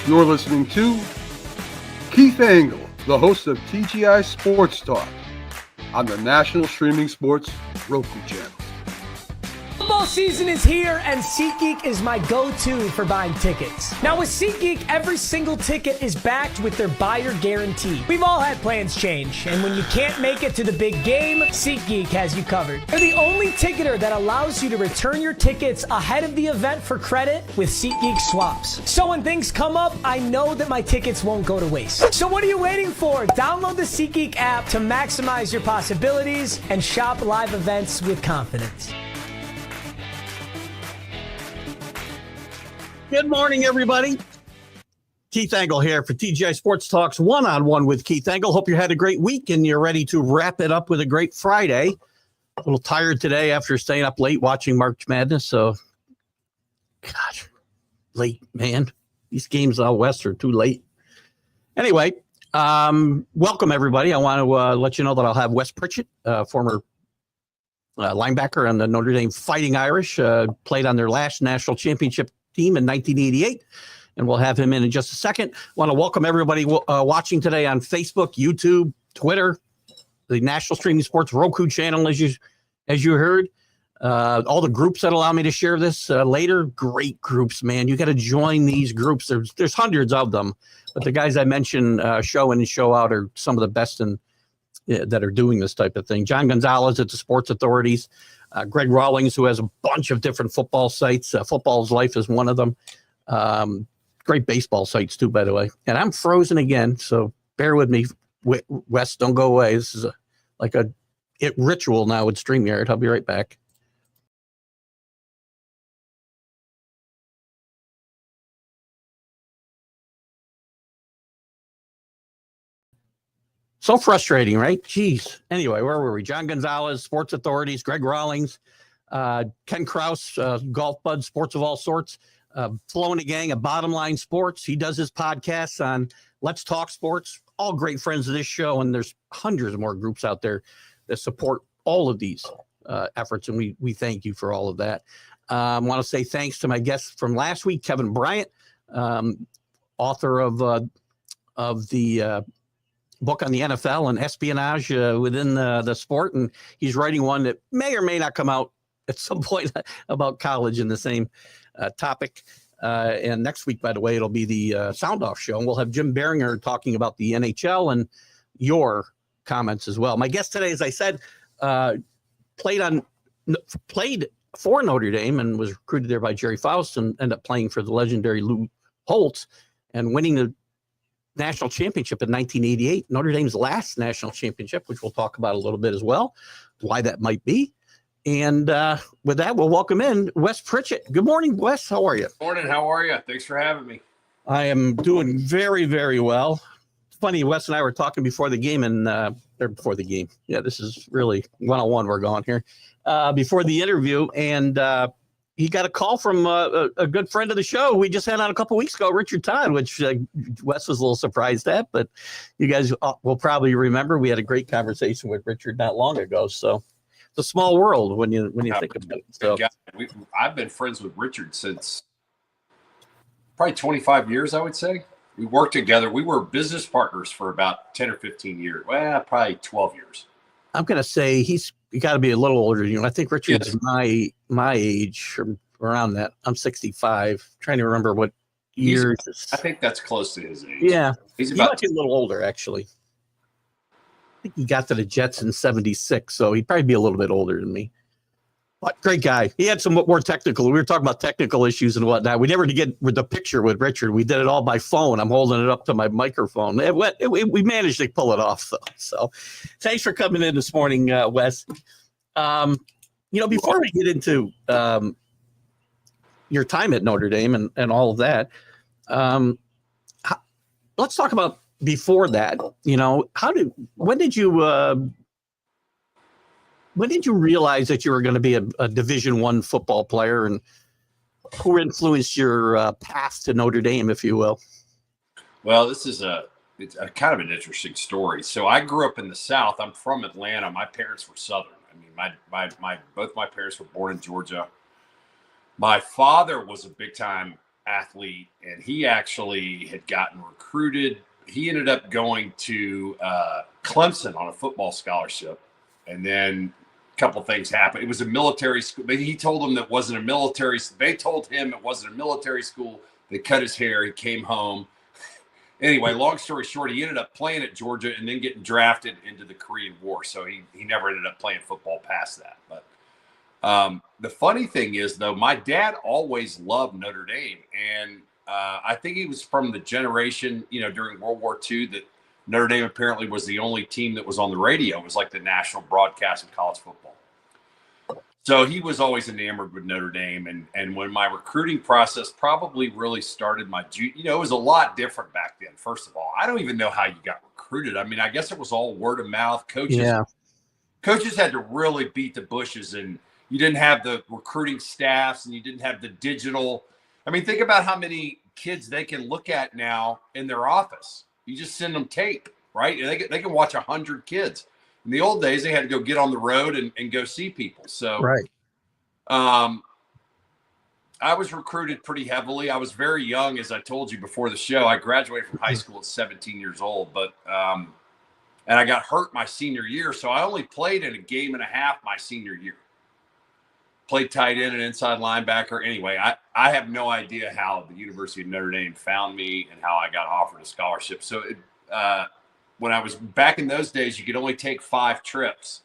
You're listening to Keith Engle, the host of TGI Sports Talk on the national streaming sports Roku channel. Football season is here, and SeatGeek is my go-to for buying tickets. Now with SeatGeek, every single ticket is backed with their buyer guarantee. We've all had plans change, and when you can't make it to the big game, SeatGeek has you covered. They're the only ticketer that allows you to return your tickets ahead of the event for credit with SeatGeek swaps. So when things come up, I know that my tickets won't go to waste. So what are you waiting for? Download the SeatGeek app to maximize your possibilities and shop live events with confidence. Good morning, everybody. Keith Engle here for TGI Sports Talks one-on-one with Keith Engle. Hope you had a great week and you're ready to wrap it up with a great Friday. A little tired today after staying up late watching March Madness. So, gosh, late, man. These games out west are too late. Anyway, welcome, everybody. I want to let you know that I'll have Wes Pritchett, former linebacker on the Notre Dame Fighting Irish, played on their last national championship team in 1988, and we'll have him in just a second. Want to welcome everybody watching today on Facebook, YouTube, Twitter, the National Streaming Sports Roku channel, as you heard. All the groups that allow me to share this later, great groups, man. You got to join these groups. There's hundreds of them, but the guys I mentioned show in and show out are some of the best that are doing this type of thing. John Gonzalez at the Sports Authorities. Greg Rawlings, who has a bunch of different football sites. Football's Life is one of them. Great baseball sites, too, by the way. And I'm frozen again, so bear with me. Wes, don't go away. This is like a ritual now with StreamYard. I'll be right back. So frustrating, right? Jeez. Anyway, where were we? John Gonzalez, Sports Authorities, Greg Rawlings, Ken Kraus, Golf Bud, Sports of All Sorts, Flo and the Gang of Bottom Line Sports. He does his podcasts on Let's Talk Sports. All great friends of this show, and there's hundreds more groups out there that support all of these efforts, and we thank you for all of that. I want to say thanks to my guest from last week, Kevin Bryant, author of the book on the NFL and espionage within the sport. And he's writing one that may or may not come out at some point about college in the same topic. And next week, by the way, it'll be the Sound Off Show. And we'll have Jim Beringer talking about the NHL and your comments as well. My guest today, as I said, played for Notre Dame and was recruited there by Jerry Faust and ended up playing for the legendary Lou Holtz and winning the national championship in 1988, Notre Dame's last national championship, which we'll talk about a little bit as well, why that might be. And with that, we'll welcome in Wes Pritchett. Good morning, Wes. How are you? Morning. How are you? Thanks for having me. I am doing very, very well. It's funny, Wes and I were talking before the game before the game. Yeah, this is really one-on-one we're going here. Before the interview, and he got a call from a good friend of the show we just had on a couple weeks ago, Richard Todd, which Wes was a little surprised at, but you guys will probably remember we had a great conversation with Richard not long ago. So it's a small world when you think about it. So I've been friends with Richard since probably 25 years, I would say. We worked together. We were business partners for about 10 or 15 years. Well, probably 12 years. I'm going to say he's got to be a little older. I think Richard's my age, or around that. I'm 65. Trying to remember what years. I think that's close to his age. Yeah. He might be a little older, actually. I think he got to the Jets in 76, so he'd probably be a little bit older than me. But great guy. He had some more technical. We were talking about technical issues and whatnot. We never did get with the picture with Richard. We did it all by phone. I'm holding it up to my microphone. We managed to pull it off, though. So thanks for coming in this morning, Wes. Before we get into your time at Notre Dame and all of that, let's talk about before that. When did you realize that you were going to be a Division I football player, and who influenced your path to Notre Dame, if you will? Well, it's a kind of an interesting story. So I grew up in the South. I'm from Atlanta. My parents were Southern. I mean, both my parents were born in Georgia. My father was a big time athlete, and he actually had gotten recruited. He ended up going to Clemson on a football scholarship, and then a couple things happened. It was a military school. He told them that wasn't a military. They told him it wasn't a military school. They cut his hair. He came home. Anyway, long story short, he ended up playing at Georgia and then getting drafted into the Korean War. So he never ended up playing football past that. But the funny thing is, though, my dad always loved Notre Dame. And I think he was from the generation, during World War II that Notre Dame apparently was the only team that was on the radio. It was like the national broadcast of college football. So he was always enamored with Notre Dame. And when my recruiting process probably really started it was a lot different back then. First of all, I don't even know how you got recruited. I mean, I guess it was all word of mouth. Coaches had to really beat the bushes, and you didn't have the recruiting staffs and you didn't have the digital. I mean, think about how many kids they can look at now in their office. You just send them tape, right? And they can watch 100 kids. In the old days, they had to go get on the road and go see people. So, right. I was recruited pretty heavily. I was very young, as I told you before the show. I graduated from high school at 17 years old, but and I got hurt my senior year, so I only played in a game and a half my senior year. Played tight end and inside linebacker. Anyway, I have no idea how the University of Notre Dame found me and how I got offered a scholarship. So when I was back in those days, you could only take 5 trips.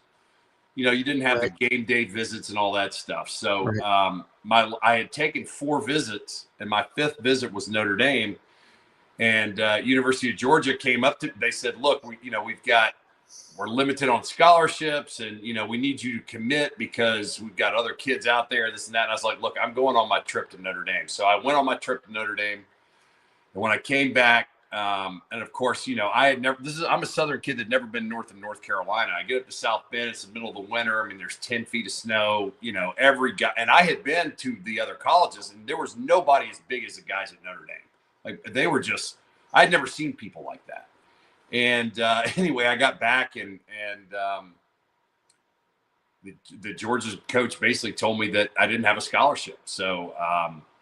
You didn't have the game day visits and all that stuff. So I had taken 4 visits, and my 5th visit was Notre Dame. And University of Georgia came up to. They said, "Look, we're limited on scholarships, and we need you to commit because we've got other kids out there, this and that." And I was like, "Look, I'm going on my trip to Notre Dame." So I went on my trip to Notre Dame, and when I came back. And of course, I'm a Southern kid that never been north of North Carolina. I get up to South Bend. It's the middle of the winter. I mean, there's 10 feet of snow, every guy. And I had been to the other colleges, and there was nobody as big as the guys at Notre Dame. Like, they were I'd never seen people like that. And anyway, I got back and the Georgia coach basically told me that I didn't have a scholarship. So,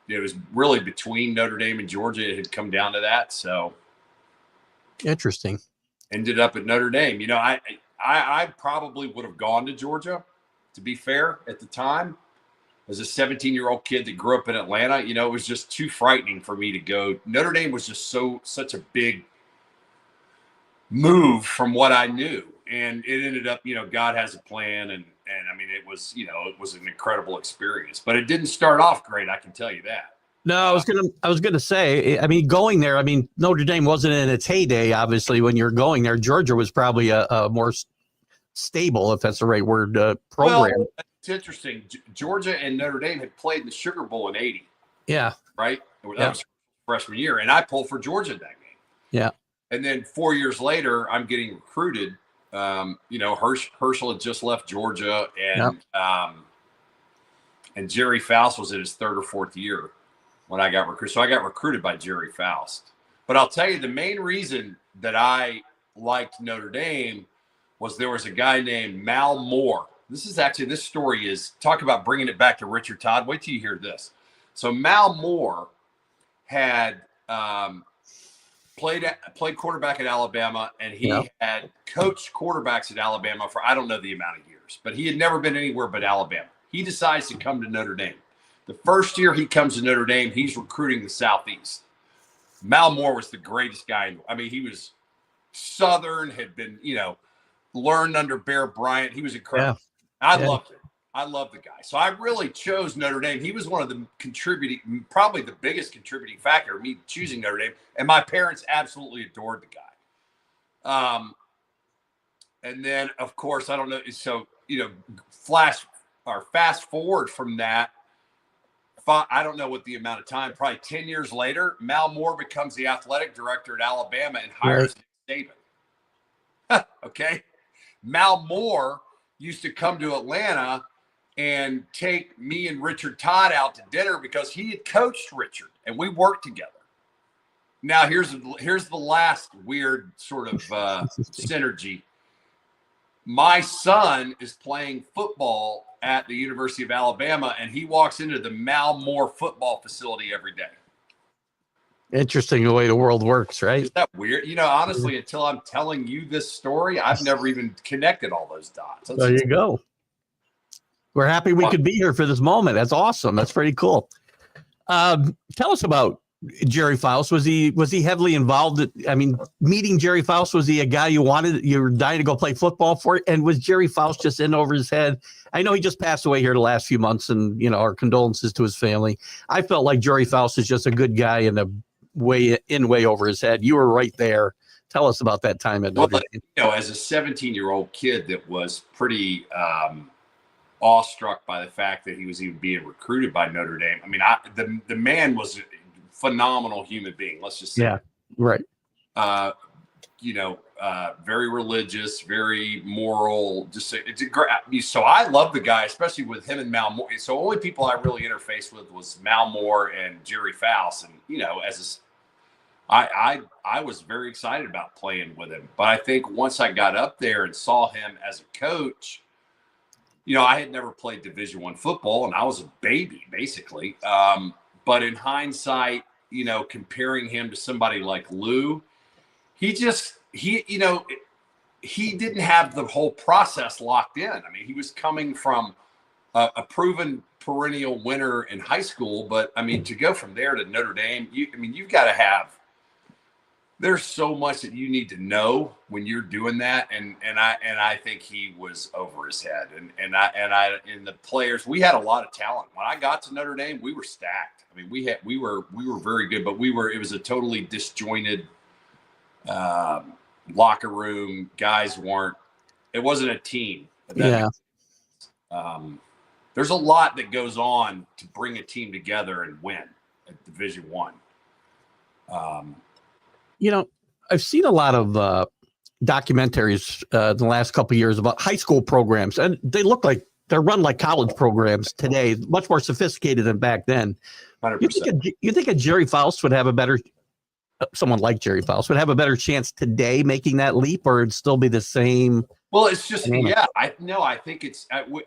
it was really between Notre Dame and Georgia. It had come down to that. So interesting. Ended up at Notre Dame. I probably would have gone to Georgia, to be fair, at the time. As a 17-year-old kid that grew up in Atlanta, it was just too frightening for me to go. Notre Dame was just such a big move from what I knew. And it ended up, God has a plan. And I mean, it was an incredible experience, but it didn't start off great. I can tell you that. No, I was gonna say, I mean, going there, I mean, Notre Dame wasn't in its heyday, obviously, when you're going there. Georgia was probably a more stable, if that's the right word, program. Well, it's interesting. Georgia and Notre Dame had played in the Sugar Bowl in '80. Yeah. Right? That was freshman year. And I pulled for Georgia that game. Yeah. And then 4 years later, I'm getting recruited. Herschel had just left Georgia, and Jerry Faust was in his 3rd or 4th year when I got recruited. So I got recruited by Jerry Faust. But I'll tell you, the main reason that I liked Notre Dame was there was a guy named Mal Moore. This story is, talk about bringing it back to Richard Todd. Wait till you hear this. So Mal Moore had played quarterback at Alabama, and he had coached quarterbacks at Alabama for I don't know the amount of years, but he had never been anywhere but Alabama. He decides to come to Notre Dame. The first year he comes to Notre Dame, he's recruiting the Southeast. Mal Moore was the greatest guy. I mean, he was Southern, had been, learned under Bear Bryant. He was incredible. I loved him. I love the guy. So I really chose Notre Dame. He was one of the probably the biggest contributing factor of me choosing Notre Dame. And my parents absolutely adored the guy. And then, of course, I don't know. So, fast forward from that. I don't know what the amount of time, probably 10 years later, Mal Moore becomes the athletic director at Alabama and hires Nick Saban. Okay. Mal Moore used to come to Atlanta and take me and Richard Todd out to dinner because he had coached Richard and we worked together. Now here's the last weird sort of synergy. My son is playing football at the University of Alabama, and he walks into the Mal Moore football facility every day. Interesting the way the world works, right? Is that weird? Honestly, until I'm telling you this story, I've never even connected all those dots. There you go. We're happy we could be here for this moment. That's awesome. That's pretty cool. Tell us about Jerry Faust. Was he heavily involved? Meeting Jerry Faust, was he a guy you were dying to go play football for? And was Jerry Faust just in over his head? I know he just passed away here the last few months, and our condolences to his family. I felt like Jerry Faust is just a good guy and a way over his head. You were right there. Tell us about that time at Notre Dame. As a 17-year-old kid that was pretty awestruck by the fact that he was even being recruited by Notre Dame. The man was a phenomenal human being. Let's just say. Yeah, right. Very religious, very moral. So I love the guy, especially with him and Mal Moore. So only people I really interfaced with was Mal Moore and Jerry Faust, and I was very excited about playing with him. But I think once I got up there and saw him as a coach, I had never played Division I football, and I was a baby basically. But in hindsight, comparing him to somebody like Lou, he didn't have the whole process locked in. He was coming from a proven perennial winner in high school, but to go from there to Notre Dame, you've got to have. There's so much that you need to know when you're doing that, and I think he was over his head, and the players, we had a lot of talent. When I got to Notre Dame, we were stacked. We were very good, but it was a totally disjointed locker room. Guys it wasn't a team. Yeah. There's a lot that goes on to bring a team together and win at Division I. I've seen a lot of documentaries in the last couple of years about high school programs, and they look like they're run like college programs today, much more sophisticated than back then. 100%. You think a Jerry Faust would have someone like Jerry Faust would have a better chance today making that leap, or it'd still be the same? Well, it's just, I think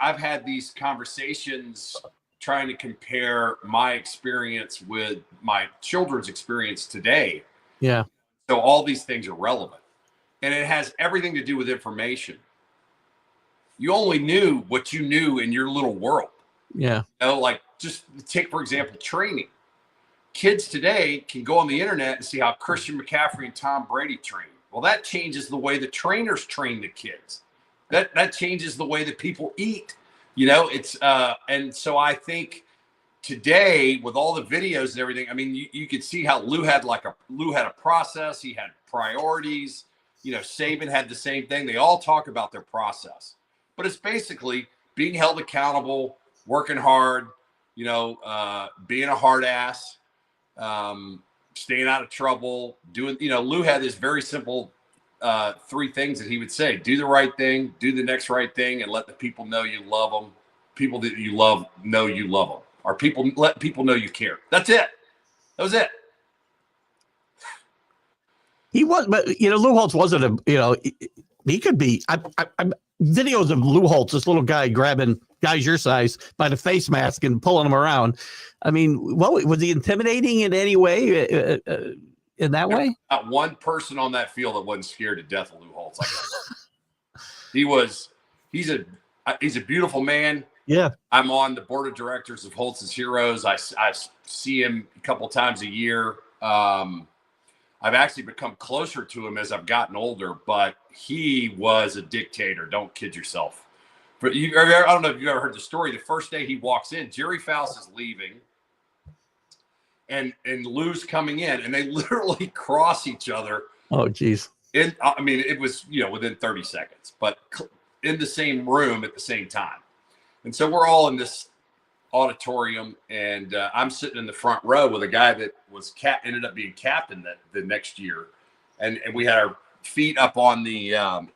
I've had these conversations trying to compare my experience with my children's experience today. Yeah. So all these things are relevant, and it has everything to do with information. You only knew what you knew in your little world. Yeah. Like just take, for example, training. Kids today can go on the internet and see how Christian McCaffrey and Tom Brady train. Well, that changes the way the trainers train the kids. That changes the way that people eat. And so I think today, with all the videos and everything, you could see how Lou had a process. He had priorities. Saban had the same thing. They all talk about their process, but it's basically being held accountable, working hard, being a hard ass, staying out of trouble, doing. Lou had this very simple 3 things that he would say: do the right thing, do the next right thing, and let the people know you love them. People that you love know you love them. Or let people know you care. That's it. That was it. He was, but Lou Holtz wasn't he could be. Videos of Lou Holtz, this little guy grabbing guys your size by the face mask and pulling them around. What was he intimidating in any way? In that way, not one person on that field that wasn't scared to death of Lou Holtz. He's a beautiful man. Yeah. I'm on the board of directors of Holtz's Heroes. I see him a couple times a year. I've actually become closer to him as I've gotten older, but he was a dictator. Don't kid yourself. I don't know if you ever heard the story. The first day he walks in, Jerry Faust is leaving and Lou's coming in, and they literally cross each other. Oh, geez. It was, within 30 seconds, but in the same room at the same time. And so we're all in this auditorium, and I'm sitting in the front row with a guy that was ended up being captain the next year, and we had our feet up on the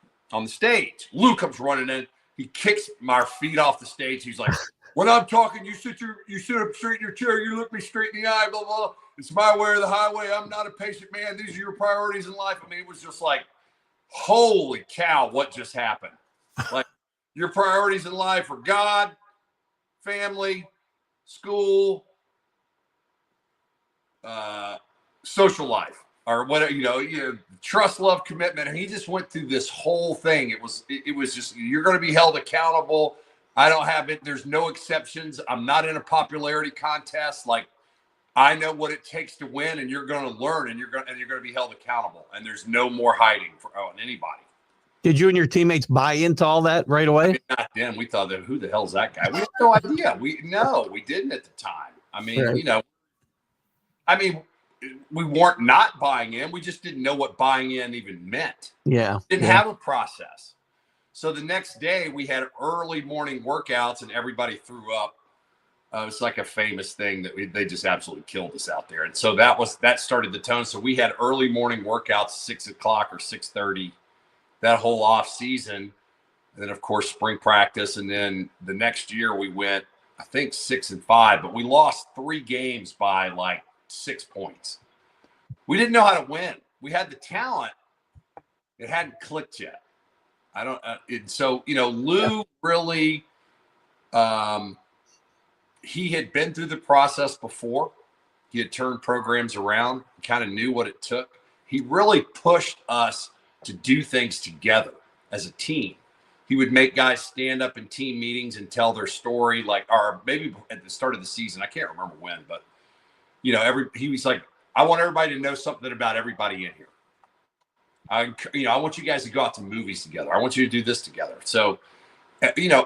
stage. Lou comes running in. He kicks my feet off the stage. He's like, "When I'm talking, you sit up straight in your chair. You look me straight in the eye. Blah blah. It's my way or the highway. I'm not a patient man. These are your priorities in life." It was just like, holy cow, what just happened? Like, your priorities in life are God, family, school, social life or whatever, trust, love, commitment. And he just went through this whole thing. It was just, you're going to be held accountable. I don't have it. There's no exceptions. I'm not in a popularity contest. Like, I know what it takes to win, and you're going to learn, and you're going to be held accountable. And there's no more hiding on anybody. Did you and your teammates buy into all that right away? I mean, not then. We thought that, who the hell's that guy? We had no idea. We didn't at the time. I mean, right. We weren't not buying in. We just didn't know what buying in even meant. Yeah. Didn't have a process. So the next day we had early morning workouts and everybody threw up. It's like a famous thing that they just absolutely killed us out there. And so that started the tone. So we had early morning workouts, 6 o'clock or 6:30, that whole off season. And then of course, spring practice. And then the next year we went, I think 6-5, but we lost 3 games by like 6 points. We didn't know how to win. We had the talent. It hadn't clicked yet. Lou really, he had been through the process before. He had turned programs around, kind of knew what it took. He really pushed us to do things together as a team. He would make guys stand up in team meetings and tell their story, or maybe at the start of the season. I can't remember when, but he was like, I want everybody to know something about everybody in here. I want you guys to go out to movies together. I want you to do this together. So,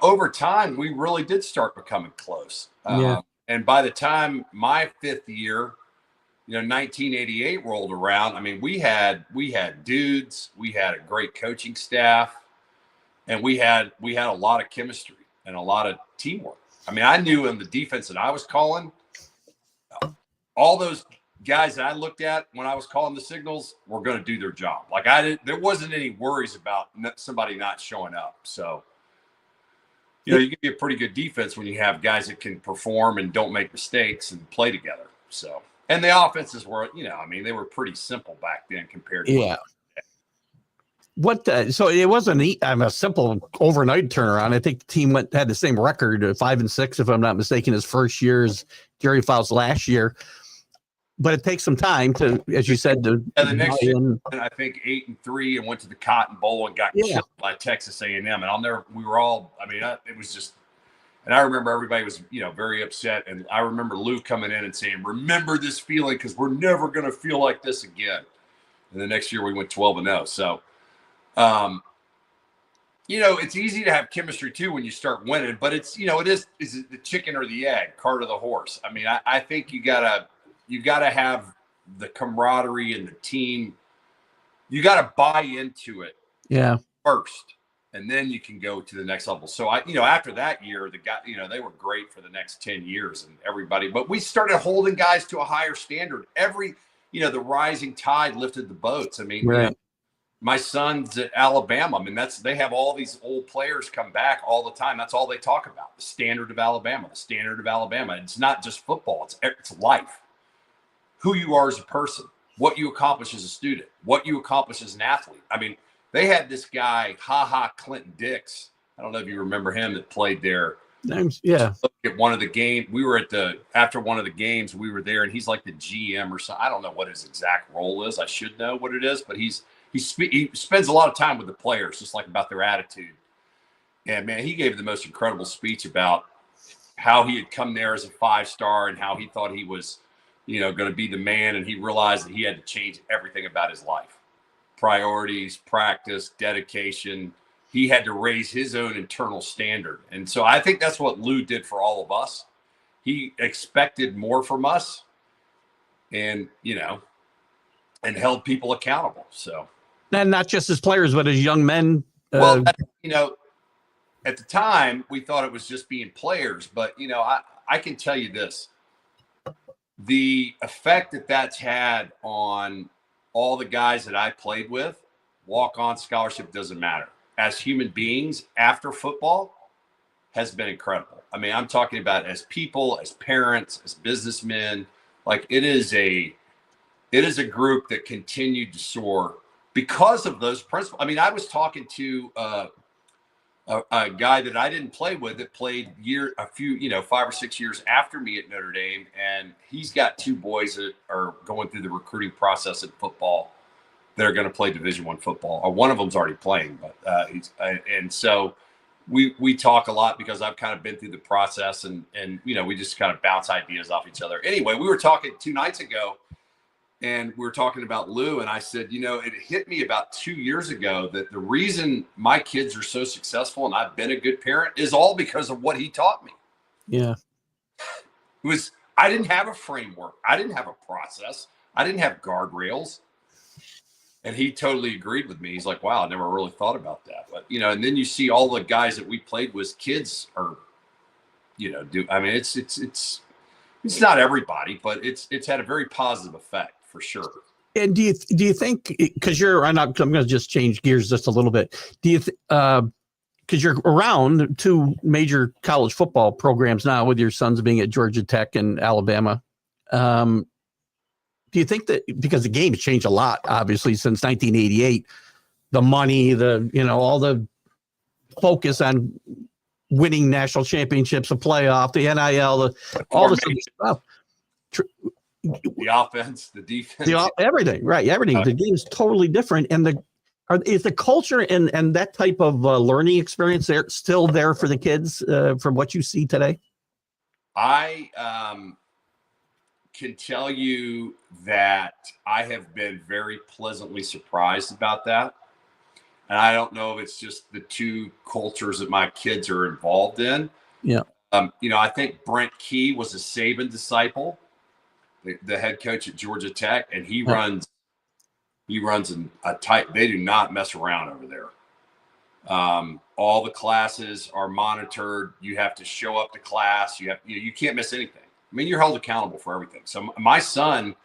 over time, we really did start becoming close. And by the time my 5th year, 1988 rolled around, I mean, we had dudes, we had a great coaching staff, and we had a lot of chemistry and a lot of teamwork. I mean, I knew in the defense that I was calling, all those guys that I looked at when I was calling the signals were going to do their job. Like there wasn't any worries about somebody not showing up. So, you can be a pretty good defense when you have guys that can perform and don't make mistakes and play together. So, and the offenses were, they were pretty simple back then compared to so it wasn't a simple overnight turnaround. I think the team had the same record, 5-6, if I'm not mistaken, his first year as Jerry Fowles last year. But it takes some time to, as you said, the next year, I think 8-3, and went to the Cotton Bowl and got killed by Texas A&M. And we were all, it was just, and I remember everybody was, very upset. And I remember Lou coming in and saying, remember this feeling, because we're never going to feel like this again. And the next year we went 12-0. So, it's easy to have chemistry too when you start winning, but it's, is it the chicken or the egg, cart or the horse? I mean, I think you gotta have the camaraderie and the team. You got to buy into it first, and then you can go to the next level. So after that year, they were great for the next 10 years and everybody, but we started holding guys to a higher standard. The rising tide lifted the boats. I mean, my son's at Alabama. I mean, they have all these old players come back all the time. That's all they talk about. The standard of Alabama, the standard of Alabama. It's not just football. It's life. Who you are as a person, what you accomplish as a student, what you accomplish as an athlete. I mean, they had this guy, Clinton Dix. I don't know if you remember him, that played there. Yeah. At one of the games, after one of the games, we were there, and he's like the GM or something. I don't know what his exact role is. I should know what it is, but he spends a lot of time with the players, just like about their attitude. And man, he gave the most incredible speech about how he had come there as a 5-star and how he thought he was, going to be the man. And he realized that he had to change everything about his life. Priorities, practice, dedication. He had to raise his own internal standard. And so I think that's what Lou did for all of us. He expected more from us and held people accountable. So, and not just as players, but as young men. Well, at the time we thought it was just being players, but I can tell you this, the effect that's had on all the guys that I played with, walk-on, scholarship, doesn't matter. As human beings after football has been incredible. I mean, I'm talking about as people, as parents, as businessmen. Like, it is a group that continued to soar because of those principles. I mean, I was talking to a guy that I didn't play with that played 5 or 6 years after me at Notre Dame. And he's got 2 boys that are going through the recruiting process in football that are going to play Division I football. Or one of them's already playing, but and so we talk a lot because I've kind of been through the process and we just kind of bounce ideas off each other. Anyway, we were talking 2 nights ago and we were talking about Lou, and I said, it hit me about 2 years ago that the reason my kids are so successful and I've been a good parent is all because of what he taught me. Yeah. I didn't have a framework. I didn't have a process. I didn't have guardrails. And he totally agreed with me. He's like, wow, I never really thought about that. But, and then you see all the guys that we played with, kids are, it's not everybody, but it's had a very positive effect for sure. And do you think, because I'm going to just change gears just a little bit. Do you, because you're around 2 major college football programs now with your sons being at Georgia Tech and Alabama. Do you think that because the game's changed a lot, obviously, since 1988, the money, all the focus on winning national championships, the playoff, the NIL, all this stuff. The offense, the defense. Everything, right. Everything. The game is totally different. And is the culture and that type of learning experience still there for the kids from what you see today? I can tell you that I have been very pleasantly surprised about that. And I don't know if it's just the 2 cultures that my kids are involved in. Yeah. I think Brent Key was a Saban disciple, the head coach at Georgia Tech, and he runs a tight, they do not mess around over there. All the classes are monitored. You have to show up to class. You can't miss anything. I mean, you're held accountable for everything. So my son,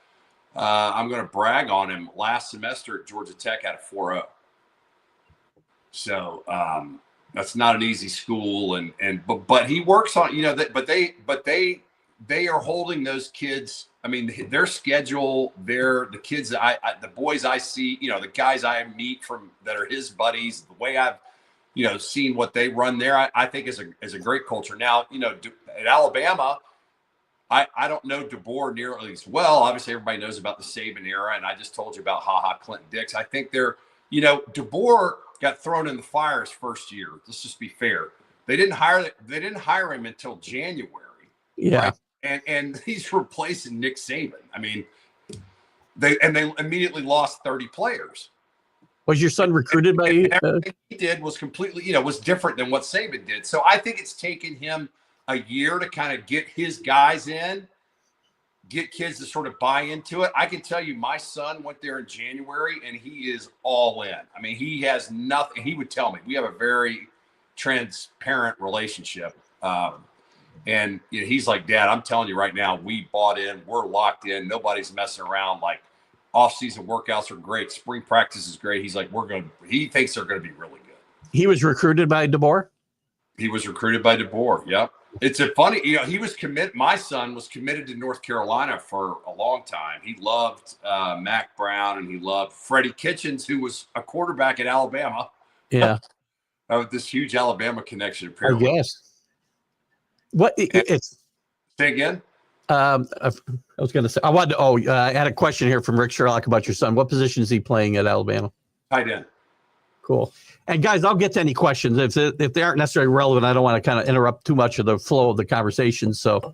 I'm going to brag on him. Last semester at Georgia Tech had a 4.0. So that's not an easy school, but he works on but they are holding those kids. I mean, their schedule, the kids the boys I see, the guys I meet that are his buddies, the way I've seen what they run there, I think is a great culture. Now, at Alabama, I don't know DeBoer nearly as well. Obviously, everybody knows about the Saban era, and I just told you about Clinton Dix. I think DeBoer got thrown in the fire his first year. Let's just be fair. They didn't hire him until January. Yeah. Right? And he's replacing Nick Saban. I mean, they immediately lost 30 players. Was your son recruited by you? Everything he did was completely, was different than what Saban did. So I think it's taken him a year to kind of get his guys in, get kids to sort of buy into it. I can tell you my son went there in January and he is all in. I mean, he has nothing. He would tell me we have a very transparent relationship. And he's like, Dad, I'm telling you right now, we bought in, we're locked in. Nobody's messing around. Like off-season workouts are great. Spring practice is great. He's like, he thinks they're going to be really good. He was recruited by DeBoer? He was recruited by DeBoer. Yep. It's a funny, he was committed. My son was committed to North Carolina for a long time. He loved Mac Brown and he loved Freddie Kitchens, who was a quarterback at Alabama. Yeah. This huge Alabama connection. Apparently. I guess. It's say again? I was going to say, I had a question here from Rick Sherlock about your son. What position is he playing at Alabama? Tight end. Cool. And guys, I'll get to any questions. If they aren't necessarily relevant, I don't want to kind of interrupt too much of the flow of the conversation. So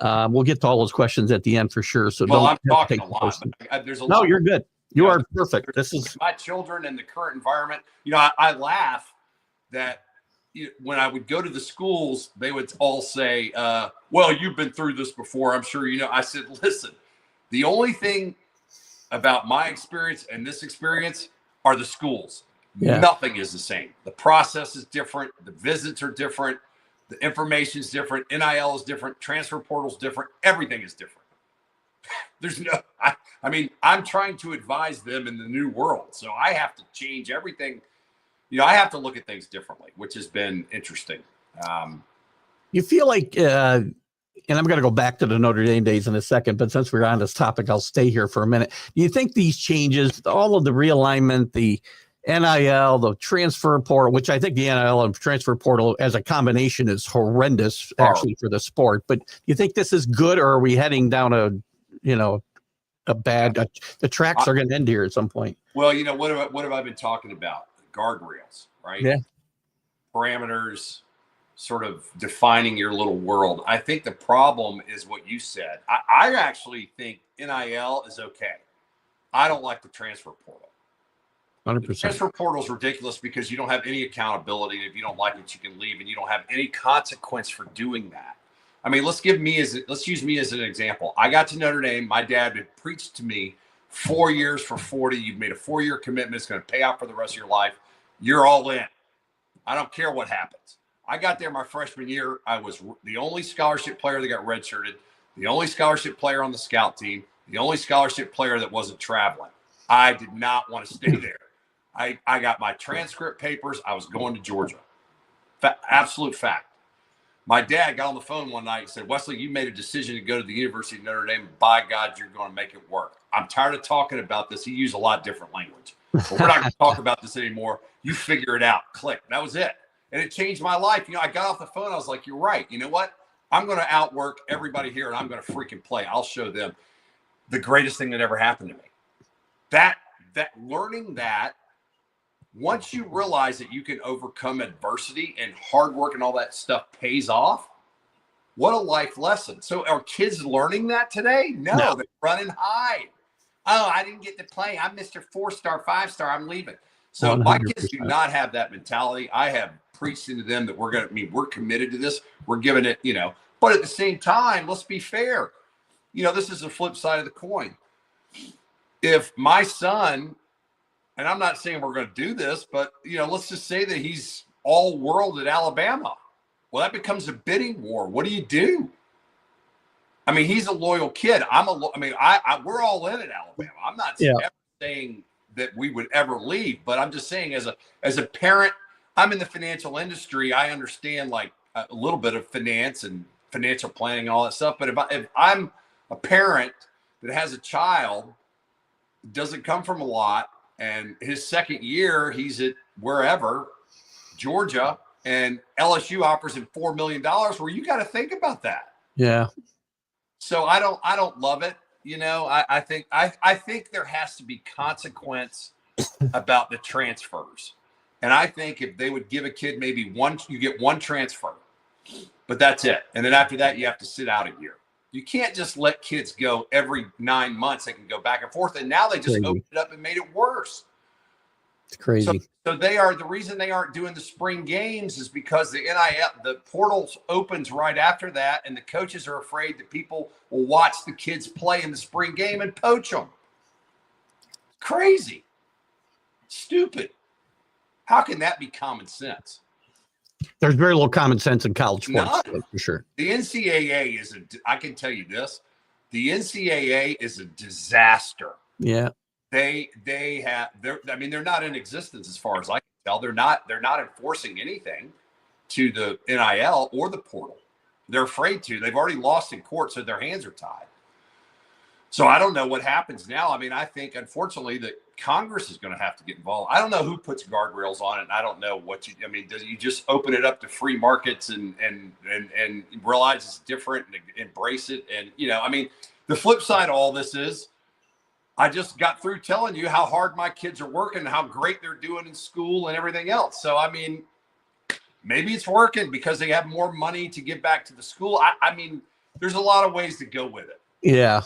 we'll get to all those questions at the end for sure. So I'm talking a lot. There's a lot. No, you're good. You are perfect. This is my children and the current environment. I laugh that when I would go to the schools, they would all say, well, you've been through this before. I'm sure I said, listen, the only thing about my experience and this experience are the schools. Yeah. Nothing is the same. The process is different. The visits are different. The information is different. NIL is different. Transfer portal is different. Everything is different. There's I'm trying to advise them in the new world. So I have to change everything. I have to look at things differently, which has been interesting. You feel like, and I'm going to go back to the Notre Dame days in a second, but since we're on this topic, I'll stay here for a minute. Do you think these changes, all of the realignment, the NIL, the transfer portal, which I think the NIL and transfer portal as a combination is horrendous actually for the sport. But do you think this is good, or are we heading down a bad, the tracks are going to end here at some point? Well, what have I been talking about? Guardrails, right? Yeah. Parameters, sort of defining your little world. I think the problem is what you said. I actually think NIL is okay. I don't like the transfer portal. 100%. The transfer portal is ridiculous because you don't have any accountability. If you don't like it, you can leave, and you don't have any consequence for doing that. I mean, let's use me as an example. I got to Notre Dame. My dad had preached to me 4 years for 40. You've made a 4-year commitment. It's going to pay out for the rest of your life. You're all in. I don't care what happens. I got there my freshman year. I was the only scholarship player that got redshirted, the only scholarship player on the scout team, the only scholarship player that wasn't traveling. I did not want to stay there. I got my transcript papers. I was going to Georgia. Absolute fact. My dad got on the phone one night and said, Wesley, you made a decision to go to the University of Notre Dame. By God, you're going to make it work. I'm tired of talking about this. He used a lot different language. But we're not going to talk about this anymore. You figure it out. Click. That was it. And it changed my life. I got off the phone. I was like, you're right. You know what? I'm going to outwork everybody here, and I'm going to freaking play. I'll show them the greatest thing that ever happened to me. That learning that, once you realize that you can overcome adversity and hard work and all that stuff pays off, what a life lesson. So are kids learning that today? No. They're running high. Oh, I didn't get to play. I'm Mr. 4-star, 5-star. I'm leaving. So 100%. My kids do not have that mentality. I have preached into them that we're committed to this. We're giving it, but at the same time, let's be fair. This is the flip side of the coin. If my son, and I'm not saying we're going to do this, but, let's just say that he's all world at Alabama. Well, that becomes a bidding war. What do you do? I mean, he's a loyal kid. We're all in at Alabama. I'm not ever saying that we would ever leave, but I'm just saying as a parent, I'm in the financial industry. I understand like a little bit of finance and financial planning and all that stuff. But if I'm a parent that has a child, doesn't come from a lot, and his second year, he's at wherever, Georgia, and LSU offers him $4 million. Well, you got to think about that. Yeah. So I don't love it. I think there has to be consequence about the transfers. And I think if they would give a kid maybe you get one transfer, but that's it. And then after that, you have to sit out a year. You can't just let kids go every 9 months. They can go back and forth. And now they just opened it up and made it worse. It's crazy. So the reason they aren't doing the spring games is because the portals opens right after that. And the coaches are afraid that people will watch the kids play in the spring game and poach them. Crazy. Stupid. How can that be common sense? There's very little common sense in college sports, for sure. The NCAA I can tell you this, the NCAA is a disaster. Yeah. They're not in existence as far as I can tell. They're not enforcing anything to the NIL or the portal. They're afraid to. They've already lost in court, so their hands are tied. So I don't know what happens now. I mean, I think, unfortunately, that Congress is going to have to get involved. I don't know who puts guardrails on it. And I don't know do you just open it up to free markets and realize it's different and embrace it? And, the flip side of all this is I just got through telling you how hard my kids are working and how great they're doing in school and everything else. So, maybe it's working because they have more money to give back to the school. There's a lot of ways to go with it. Yeah.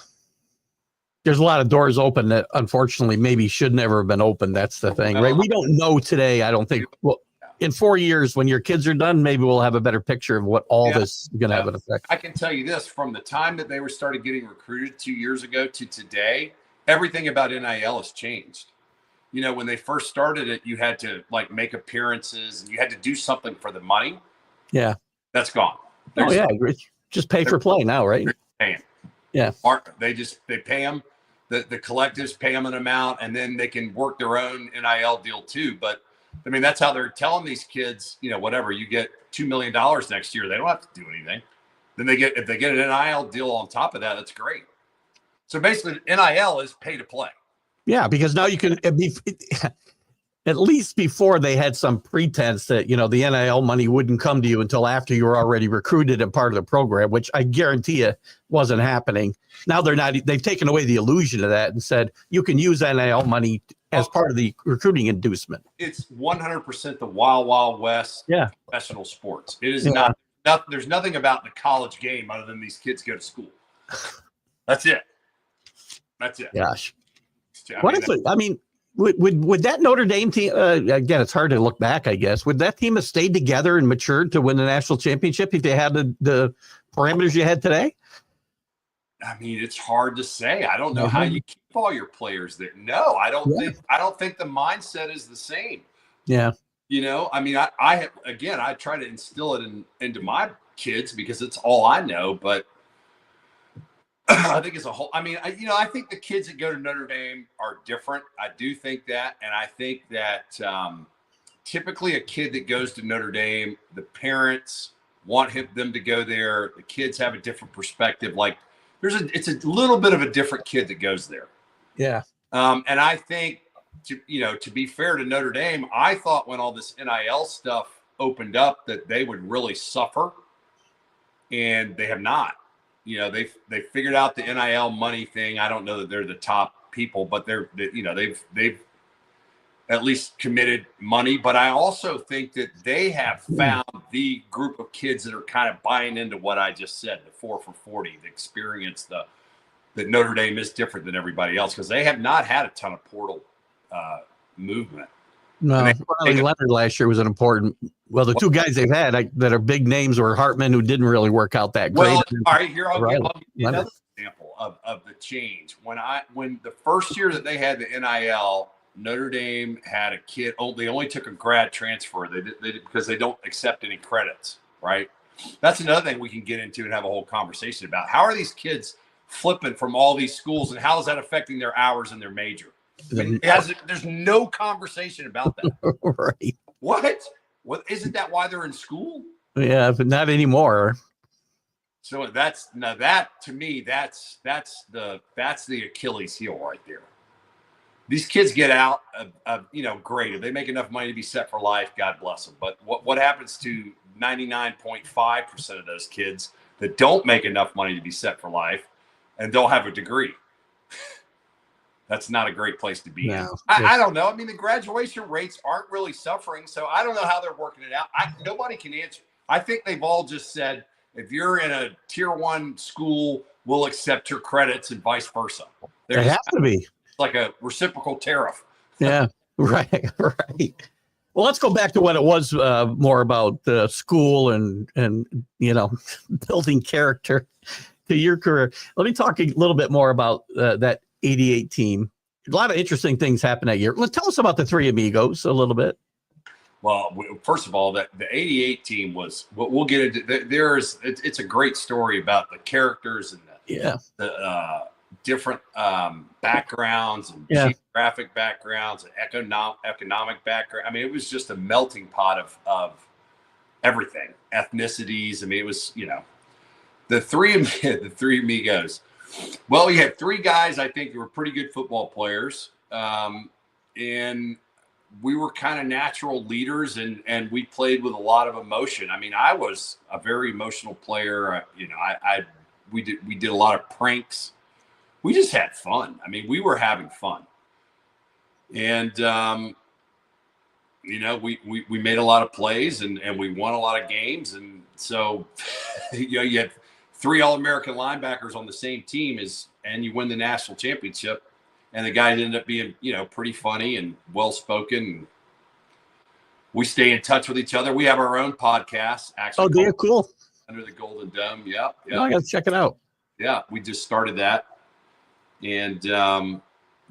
There's a lot of doors open that unfortunately maybe should never have been open. That's the thing, right? We don't know today. I don't think, well, in 4 years, when your kids are done, maybe we'll have a better picture of what all this is going to have an effect. I can tell you this, from the time that they started getting recruited 2 years ago to today, everything about NIL has changed. When they first started it, you had to make appearances and you had to do something for the money. Yeah. That's gone. Just pay for play now, right? Paying. Yeah. They pay them. The collectives pay them an amount, and then they can work their own NIL deal too. But that's how they're telling these kids, whatever, you get $2 million next year. They don't have to do anything. Then if they get an NIL deal on top of that, that's great. So basically NIL is pay to play. Yeah, because now you can at least before they had some pretense that, the NIL money wouldn't come to you until after you were already recruited and part of the program, which I guarantee you wasn't happening. Now they've taken away the illusion of that and said you can use NIL money as part of the recruiting inducement. It's 100% the Wild Wild West professional sports. It is not, there's nothing about the college game other than these kids go to school. That's it. Gosh. Would that Notre Dame team, again, it's hard to look back, I guess. Would that team have stayed together and matured to win the national championship if they had the parameters you had today? I mean, it's hard to say. I don't know how you keep all your players there. No, I don't think the mindset is the same. Yeah. I mean, I try to instill it into my kids because it's all I know, but I think as a whole, I think the kids that go to Notre Dame are different. I do think that. And I think that typically a kid that goes to Notre Dame, the parents want them to go there. The kids have a different perspective. Like it's a little bit of a different kid that goes there. Yeah. And I think to be fair to Notre Dame, I thought when all this NIL stuff opened up that they would really suffer, and they have not. They figured out the NIL money thing. I don't know that they're the top people, but they've at least committed money. But I also think that they have found the group of kids that are kind of buying into what I just said, the 4 for 40, the experience, that Notre Dame is different than everybody else because they have not had a ton of portal movement. No, Leonard last year was an important. Well, the two guys they've had that are big names were Hartman, who didn't really work out that great. Well, all right, here I'll give you another example of the change. When the first year that they had the NIL, Notre Dame had a kid. They only took a grad transfer. They did because they don't accept any credits. Right. That's another thing we can get into and have a whole conversation about. How are these kids flipping from all these schools, and how is that affecting their hours and their major? There's no conversation about that. Right. What isn't that why they're in school? Yeah, but not anymore. So that to me, that's the Achilles heel right there. These kids get out of great. If they make enough money to be set for life, God bless them. But what happens to 99.5% of those kids that don't make enough money to be set for life and don't have a degree? That's not a great place to be. No. I don't know. I mean, the graduation rates aren't really suffering, so I don't know how they're working it out. Nobody can answer. I think they've all just said, if you're in a tier 1 school, we'll accept your credits and vice versa. There has to be. It's like a reciprocal tariff. Yeah, right. Well, let's go back to what it was more about school and building character to your career. Let me talk a little bit more about that 88 team. A lot of interesting things happened that year. Tell us about the Three Amigos a little bit. Well, first of all, the 88 team was. We'll get into. It's a great story about the characters and the different backgrounds and geographic backgrounds and economic background. I mean, it was just a melting pot of everything, ethnicities. I mean, it was the three amigos. Well, we had 3 guys I think who were pretty good football players, and we were kind of natural leaders, and we played with a lot of emotion. I mean, I was a very emotional player. We did a lot of pranks. We just had fun. I mean, we were having fun, and we made a lot of plays, and we won a lot of games, and so you had 3 All-American linebackers on the same team and you win the national championship. And the guy ended up being, pretty funny and well-spoken. We stay in touch with each other. We have our own podcast. Actually, oh, they're cool. Under the Golden Dome. Yeah. Oh, I got to check it out. Yeah, we just started that. And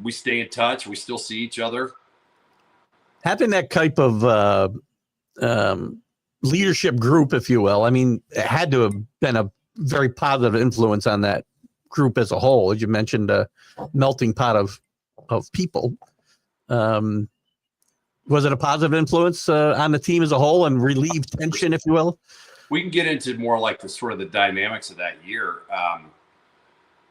we stay in touch. We still see each other. Having that type of leadership group, if you will, I mean, it had to have been a very positive influence on that group as a whole. As you mentioned, a melting pot of people. Was it a positive influence on the team as a whole and relieve tension, if you will? We can get into more like the sort of the dynamics of that year.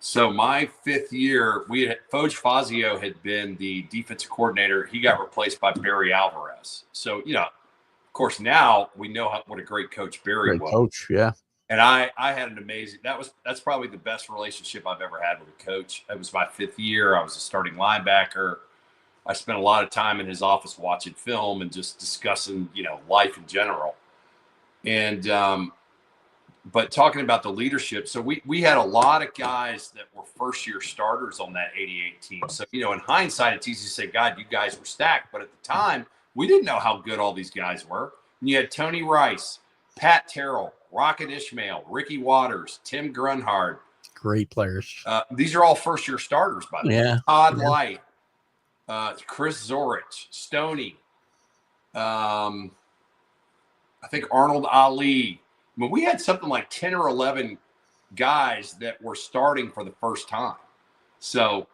So my 5th year, Foge Fazio had been the defensive coordinator. He got replaced by Barry Alvarez. So, of course, now we know what a great coach Barry was. Coach, yeah. And I had an amazing. That's probably the best relationship I've ever had with a coach. It was my 5th year. I was a starting linebacker. I spent a lot of time in his office watching film and just discussing, life in general. And but talking about the leadership, so we had a lot of guys that were first-year starters on that 88 team. So, in hindsight, it's easy to say, God, you guys were stacked. But at the time, we didn't know how good all these guys were. And you had Tony Rice, Pat Terrell, Rocket Ishmael, Ricky Waters, Tim Grunhard. Great players. These are all first-year starters, by the way. Yeah. Todd Light, Chris Zorich, Stoney, I think Arnold Ali. I mean, we had something like 10 or 11 guys that were starting for the first time. So,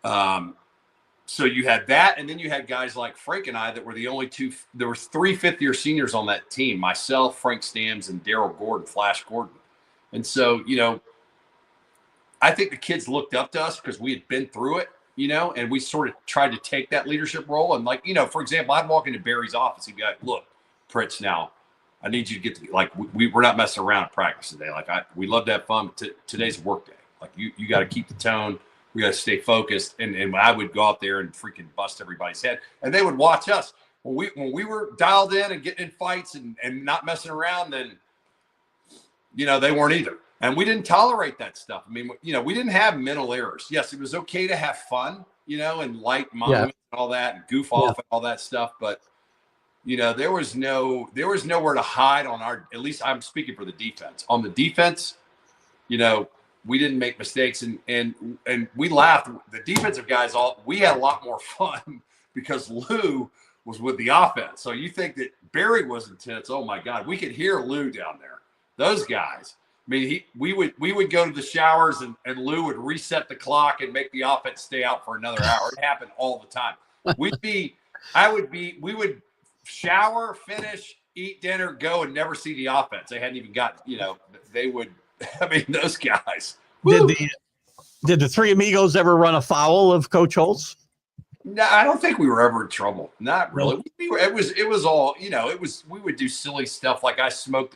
so you had that, and then you had guys like Frank and I that were the only two. There were 3 fifth-year seniors on that team: myself, Frank Stams, and Daryl Gordon, Flash Gordon. And so, I think the kids looked up to us because we had been through it, and we sort of tried to take that leadership role. And for example, I'd walk into Barry's office. He'd be like, "Look, Pritch, now I need you to get to we're not messing around at practice today. We love to have fun. But today's a work day. You got to keep the tone. We got to stay focused." And I would go out there and freaking bust everybody's head, and they would watch us when we were dialed in and getting in fights and not messing around. Then they weren't either, and we didn't tolerate that stuff. I mean, we didn't have mental errors. Yes, it was okay to have fun, and light moments and all that, and goof off and all that stuff, but. There was nowhere to hide on at least I'm speaking for the defense. On the defense, we didn't make mistakes and we laughed. The defensive guys, we had a lot more fun because Lou was with the offense. So you think that Barry was intense. Oh my God, we could hear Lou down there. Those guys. I mean, we would go to the showers and Lou would reset the clock and make the offense stay out for another hour. It happened all the time. We would shower, finish, eat dinner, go, and never see the offense. They hadn't even got, they would, those guys. Did the three amigos ever run afoul of Coach Holtz? No, I don't think we were ever in trouble. Not really. It was all, we would do silly stuff. Like I stole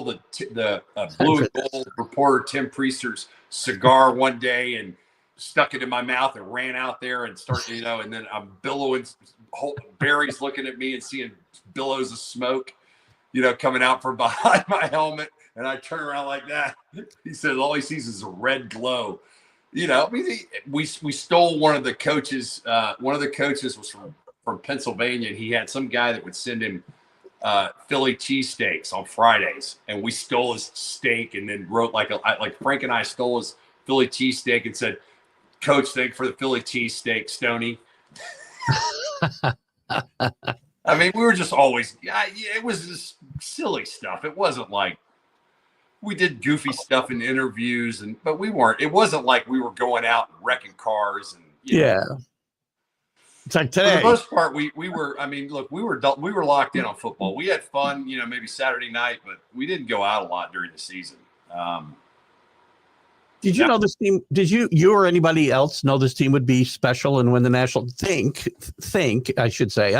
the blue and gold reporter Tim Priester's cigar one day and stuck it in my mouth and ran out there and started, and then I'm billowing. Barry's looking at me and seeing billows of smoke, coming out from behind my helmet. And I turn around like that. He says all he sees is a red glow. We stole one of the coaches. One of the coaches was from Pennsylvania, and he had some guy that would send him Philly cheesesteaks on Fridays. And we stole his steak and then wrote like Frank and I stole his Philly cheesesteak and said, "Coach, thank you for the Philly cheesesteak, Stoney." We were just always, it was just silly stuff. It wasn't like we did goofy stuff in interviews, but we weren't. It wasn't like we were going out and wrecking cars and It's like today. For the most part, we were. Look, we were locked in on football. We had fun, maybe Saturday night, but we didn't go out a lot during the season. Did you know this team? Did you or anybody else know this team would be special and win the national? Think, I should say.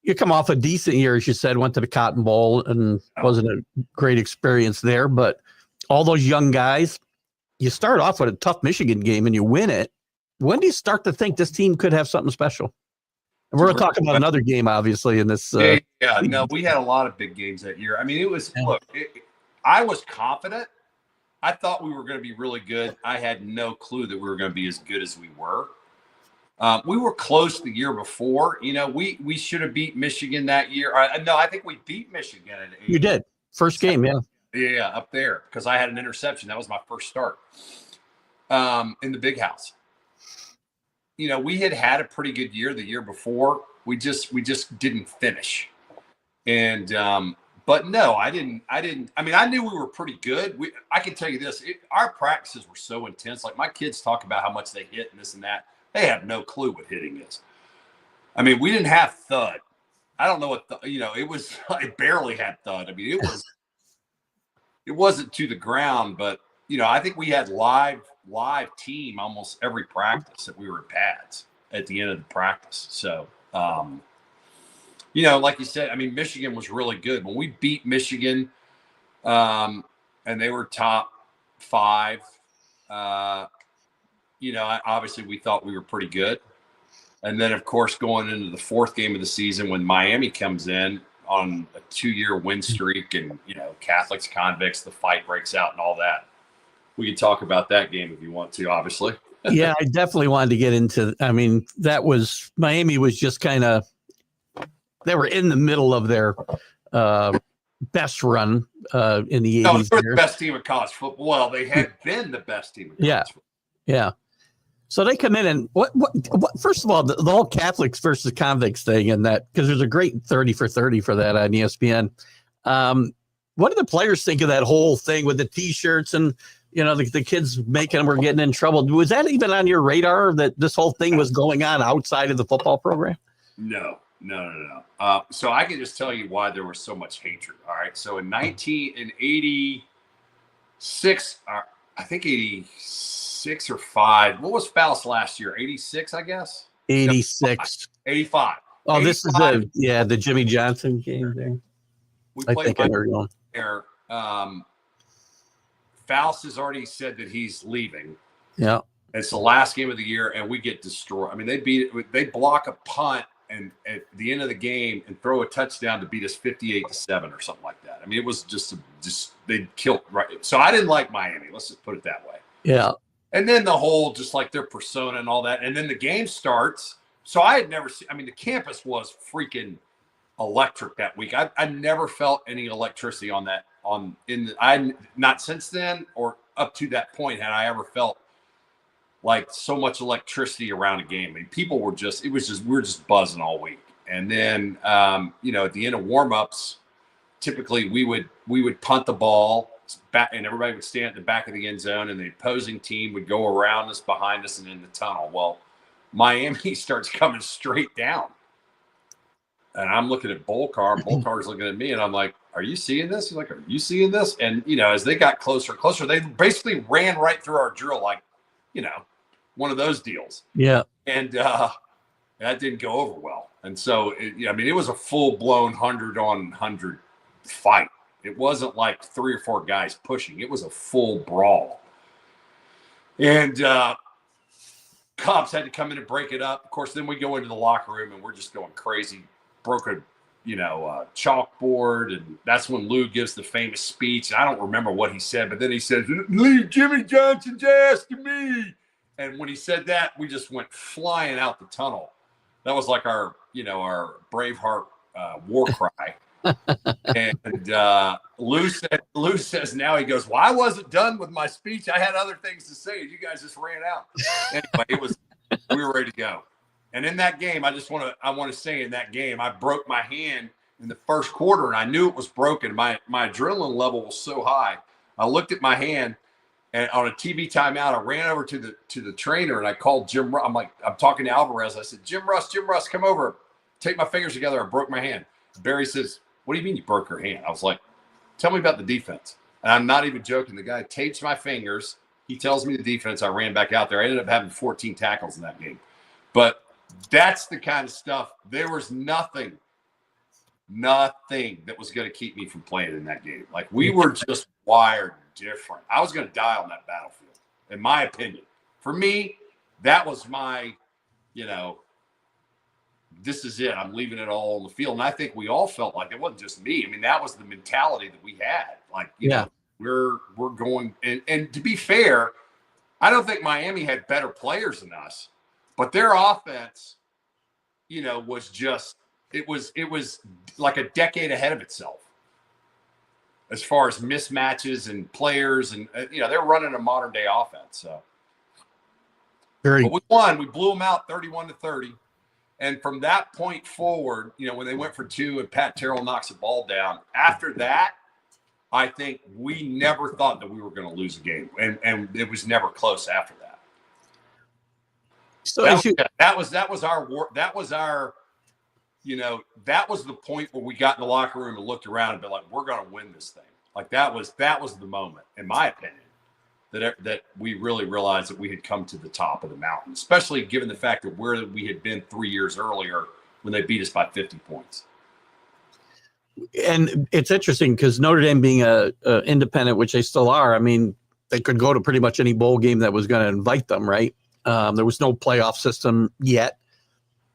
You come off a decent year, as you said, went to the Cotton Bowl and wasn't a great experience there. But all those young guys, you start off with a tough Michigan game and you win it. When do you start to think this team could have something special? And we're going to talk about another game, obviously, in this. We had a lot of big games that year. It was I was confident. I thought we were going to be really good. I had no clue that we were going to be as good as we were. We were close the year before. We should have beat Michigan that year. I think we beat Michigan at 8. You did. First game, yeah. Yeah, up there because I had an interception. That was my first start in the Big House. We had a pretty good year the year before. We just didn't finish. And but no, I didn't. I knew we were pretty good. I can tell you this: our practices were so intense. Like my kids talk about how much they hit and this and that. They have no clue what hitting is. We didn't have thud. I don't know what it was. I barely had thud. It wasn't to the ground, but I think we had live team almost every practice that we were in pads at the end of the practice. So, like you said, I mean, Michigan was really good. When we beat Michigan, and they were top 5, obviously we thought we were pretty good. And then, of course, going into the 4th game of the season when Miami comes in on a 2-year win streak and, Catholics, convicts, the fight breaks out and all that. We can talk about that game if you want to, obviously. Yeah, I definitely wanted to get into, Miami was just kind of, they were in the middle of their best run in the 80s. No, they were the best team of college football. Well, they had been the best team of college football. Yeah. So they come in and what first of all, the whole Catholics versus convicts thing and that, because there's a great 30 for 30 for that on ESPN. What do the players think of that whole thing with the T-shirts and, the kids making them were getting in trouble? Was that even on your radar that this whole thing was going on outside of the football program? No. So I can just tell you why there was so much hatred. All right. So in 1986, I think 86 or 5. What was Faust last year? 86, I guess. 86. 85. Oh, 85. This is the Jimmy Johnson game there. We played there. Faust has already said that he's leaving. Yeah. It's the last game of the year, and we get destroyed. I mean, they block a punt and at the end of the game and throw a touchdown to beat us 58-7 or something like that. I mean, it was just they killed right. So I didn't like Miami. Let's just put it that way. Yeah. And then the whole just like their persona and all that, and then the game starts. So I had never seen. I mean, the campus was freaking electric that week. I never felt any electricity on that. I not since then or up to that point had I ever felt like so much electricity around a game. I mean, people were we were just buzzing all week. And then, at the end of warmups, typically we would punt the ball back and everybody would stand at the back of the end zone and the opposing team would go around us, behind us, and in the tunnel. Well, Miami starts coming straight down. And I'm looking at Bolcar. Bolcar's looking at me, and I'm like, "Are you seeing this?" He's like, "Are you seeing this?" And as they got closer and closer, they basically ran right through our drill, like, one of those deals. Yeah. And that didn't go over well. And so, it was a full-blown 100-on-100 fight. It wasn't like 3 or 4 guys pushing. It was a full brawl. And cops had to come in and break it up. Of course, then we go into the locker room, and we're just going crazy. Broke a chalkboard, and that's when Lou gives the famous speech. And I don't remember what he said, but then he says, "Leave Jimmy Johnson's ass to me." And when he said that, we just went flying out the tunnel. That was like our Braveheart war cry. And Lou says now, he goes, "Well, I wasn't done with my speech. I had other things to say. You guys just ran out." Anyway, we were ready to go. And in that game, I want to say in that game, I broke my hand in the first quarter, and I knew it was broken. My adrenaline level was so high. I looked at my hand, and on a TV timeout, I ran over to the trainer, and I called Jim. I'm talking to Alvarez. I said, Jim Russ, come over. Take my fingers together. I broke my hand. Barry says, "What do you mean you broke your hand?" I was like, "Tell me about the defense." And I'm not even joking. The guy tapes my fingers. He tells me the defense. I ran back out there. I ended up having 14 tackles in that game. But that's the kind of stuff. There was nothing that was going to keep me from playing in that game. Like, we were just wired different. I was going to die on that battlefield, in my opinion. For me, that was my, this is it. I'm leaving it all on the field. And I think we all felt like it wasn't just me. I mean, that was the mentality that we had. Like, we're going. And to be fair, I don't think Miami had better players than us. But their offense, was just it was like a decade ahead of itself as far as mismatches and players, and they're running a modern day offense. So, but we won. We blew them out 31-30, and from that point forward, when they went for 2 and Pat Terrell knocks the ball down. After that, I think we never thought that we were going to lose a game, and it was never close after that. So that was the point where we got in the locker room and looked around and been like, we're going to win this thing. Like, that was the moment, in my opinion. that we really realized that we had come to the top of the mountain, especially given the fact that where we had been 3 years earlier when they beat us by 50 points. And it's interesting because Notre Dame being a independent, which they still are, I mean, they could go to pretty much any bowl game that was going to invite them, right? There was no playoff system yet.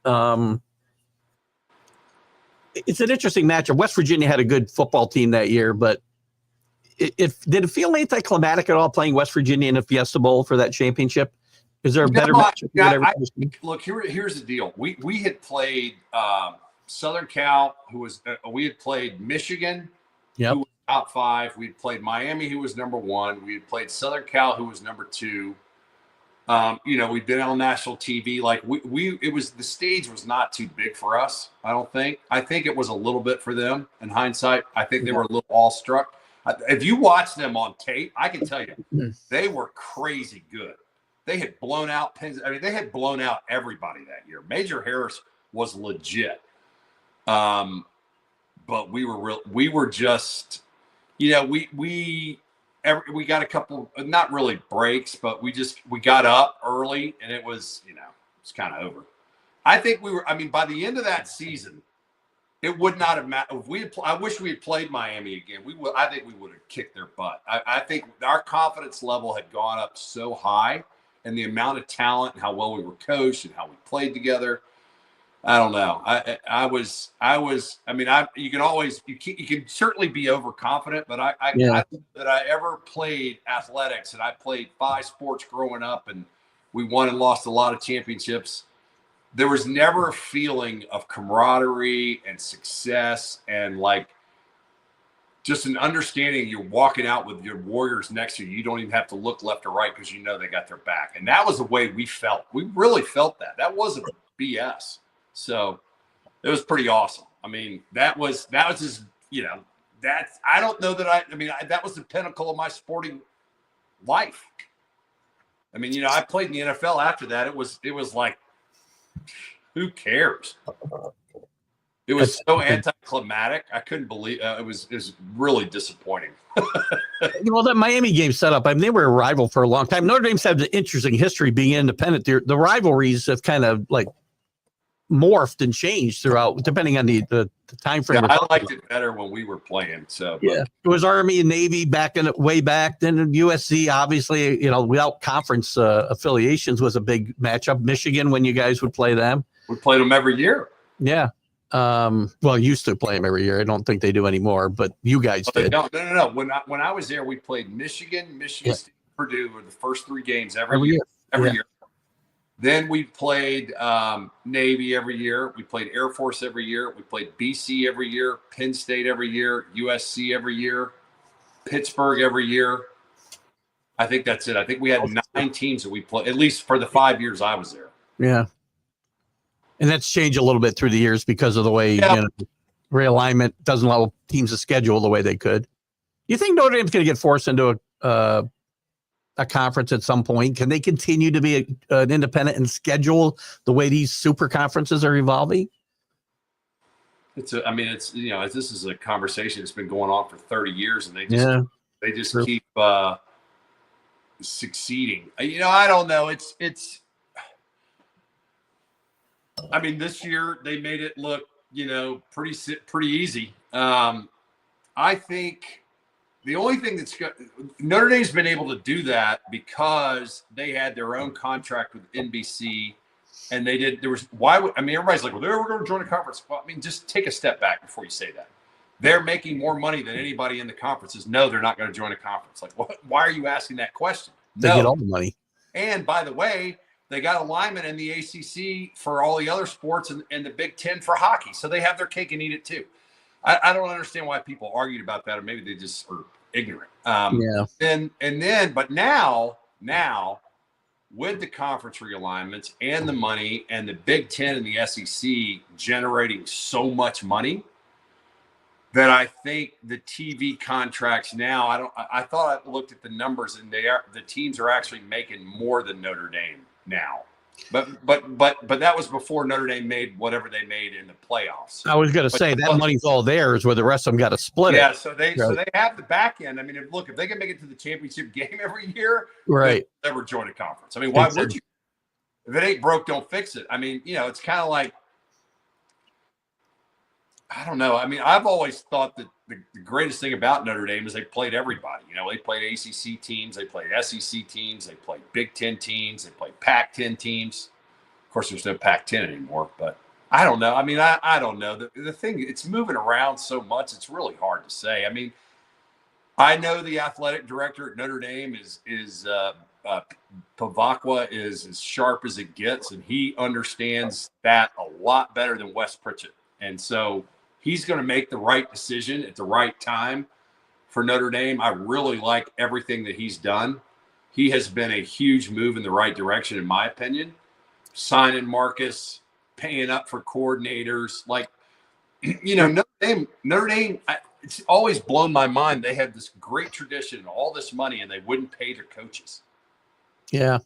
It's an interesting matchup. West Virginia had a good football team that year, but did it feel anticlimactic at all playing West Virginia in the Fiesta Bowl for that championship? Is there a better matchup? Look, here's the deal. We had played Southern Cal, we had played Michigan, who was top 5. We had played Miami, who was number 1. We had played Southern Cal, who was number 2. We'd been on national TV. Like the stage was not too big for us. I don't think. I think it was a little bit for them. In hindsight, I think they were a little awestruck. If you watch them on tape, I can tell you they were crazy good. They had blown out Penn. I mean, they had blown out everybody that year. Major Harris was legit. But we were just, we got a couple, not really breaks, but we got up early and it was, it's kind of over. I think by the end of that season, it would not have mattered. I wish we had played Miami again. I think we would have kicked their butt. I think our confidence level had gone up so high, and the amount of talent and how well we were coached and how we played together. I don't know. You can certainly be overconfident, but I think that I ever played athletics, and I played 5 sports growing up, and we won and lost a lot of championships. There was never a feeling of camaraderie and success and just an understanding you're walking out with your warriors next to you. You don't even have to look left or right because they got their back. And that was the way we felt. We really felt that. That wasn't BS. So it was pretty awesome. I mean, that was just, I don't know that that was the pinnacle of my sporting life. I mean, I played in the NFL after that. It was like, who cares? It was so anticlimactic. I couldn't believe it was really disappointing. Well, that Miami game set up. I mean, they were a rival for a long time. Notre Dame's had an interesting history being independent. The rivalries have kind of morphed and changed throughout, depending on the time frame. Yeah, I liked it better when we were playing. So it was Army and Navy way back. Then USC, obviously, without conference affiliations, was a big matchup. Michigan, when you guys would play them, we played them every year. Yeah. Used to play them every year. I don't think they do anymore, but you guys did. No. When I was there, we played Michigan State, Purdue were the first 3 games every year. Every year. Then we played Navy every year. We played Air Force every year. We played BC every year, Penn State every year, USC every year, Pittsburgh every year. I think that's it. I think we had 9 teams that we played, at least for the 5 years I was there. Yeah. And that's changed a little bit through the years because of the way realignment doesn't allow teams to schedule the way they could. You think Notre Dame's going to get forced into a conference at some point? Can they continue to be an independent and schedule the way these super conferences are evolving? This is a conversation that's been going on for 30 years, and they just keep succeeding. I don't know. This year they made it look, pretty easy. I think the only thing Notre Dame's been able to do that because they had their own contract with NBC, and everybody's like, well, we're going to join a conference. Well, just take a step back before you say that. They're making more money than anybody in the conferences. No, they're not going to join a conference. Like, why are you asking that question? They get all the money. And by the way, they got alignment in the ACC for all the other sports and the Big Ten for hockey. So they have their cake and eat it too. I don't understand why people argued about that, or maybe they just are ignorant. But now with the conference realignments and the money and the Big Ten and the SEC generating so much money, that I think the TV contracts now, I thought I looked at the numbers, and the teams are actually making more than Notre Dame now But that was before Notre Dame made whatever they made in the playoffs. I was going to say that money's all theirs, where the rest of them got to split it. Yeah, so they have the back end. I mean, if they can make it to the championship game every year, right? They'll never join a conference. I mean, why would you? If it ain't broke, don't fix it. I mean, it's kind of like, I don't know. I mean, I've always thought that the greatest thing about Notre Dame is they played everybody. They played ACC teams, they played SEC teams, they played Big Ten teams, they played Pac-10 teams. Of course, there's no Pac-10 anymore, but I don't know. I mean, I don't know. The thing, it's moving around so much, it's really hard to say. I mean, I know the athletic director at Notre Dame is Pavakwa is as sharp as it gets, and he understands that a lot better than Wes Pritchett. And so he's going to make the right decision at the right time for Notre Dame. I really like everything that he's done. He has been a huge move in the right direction, in my opinion. Signing Marcus, paying up for coordinators. Like, Notre Dame, it's always blown my mind. They had this great tradition and all this money, and they wouldn't pay their coaches. Yeah.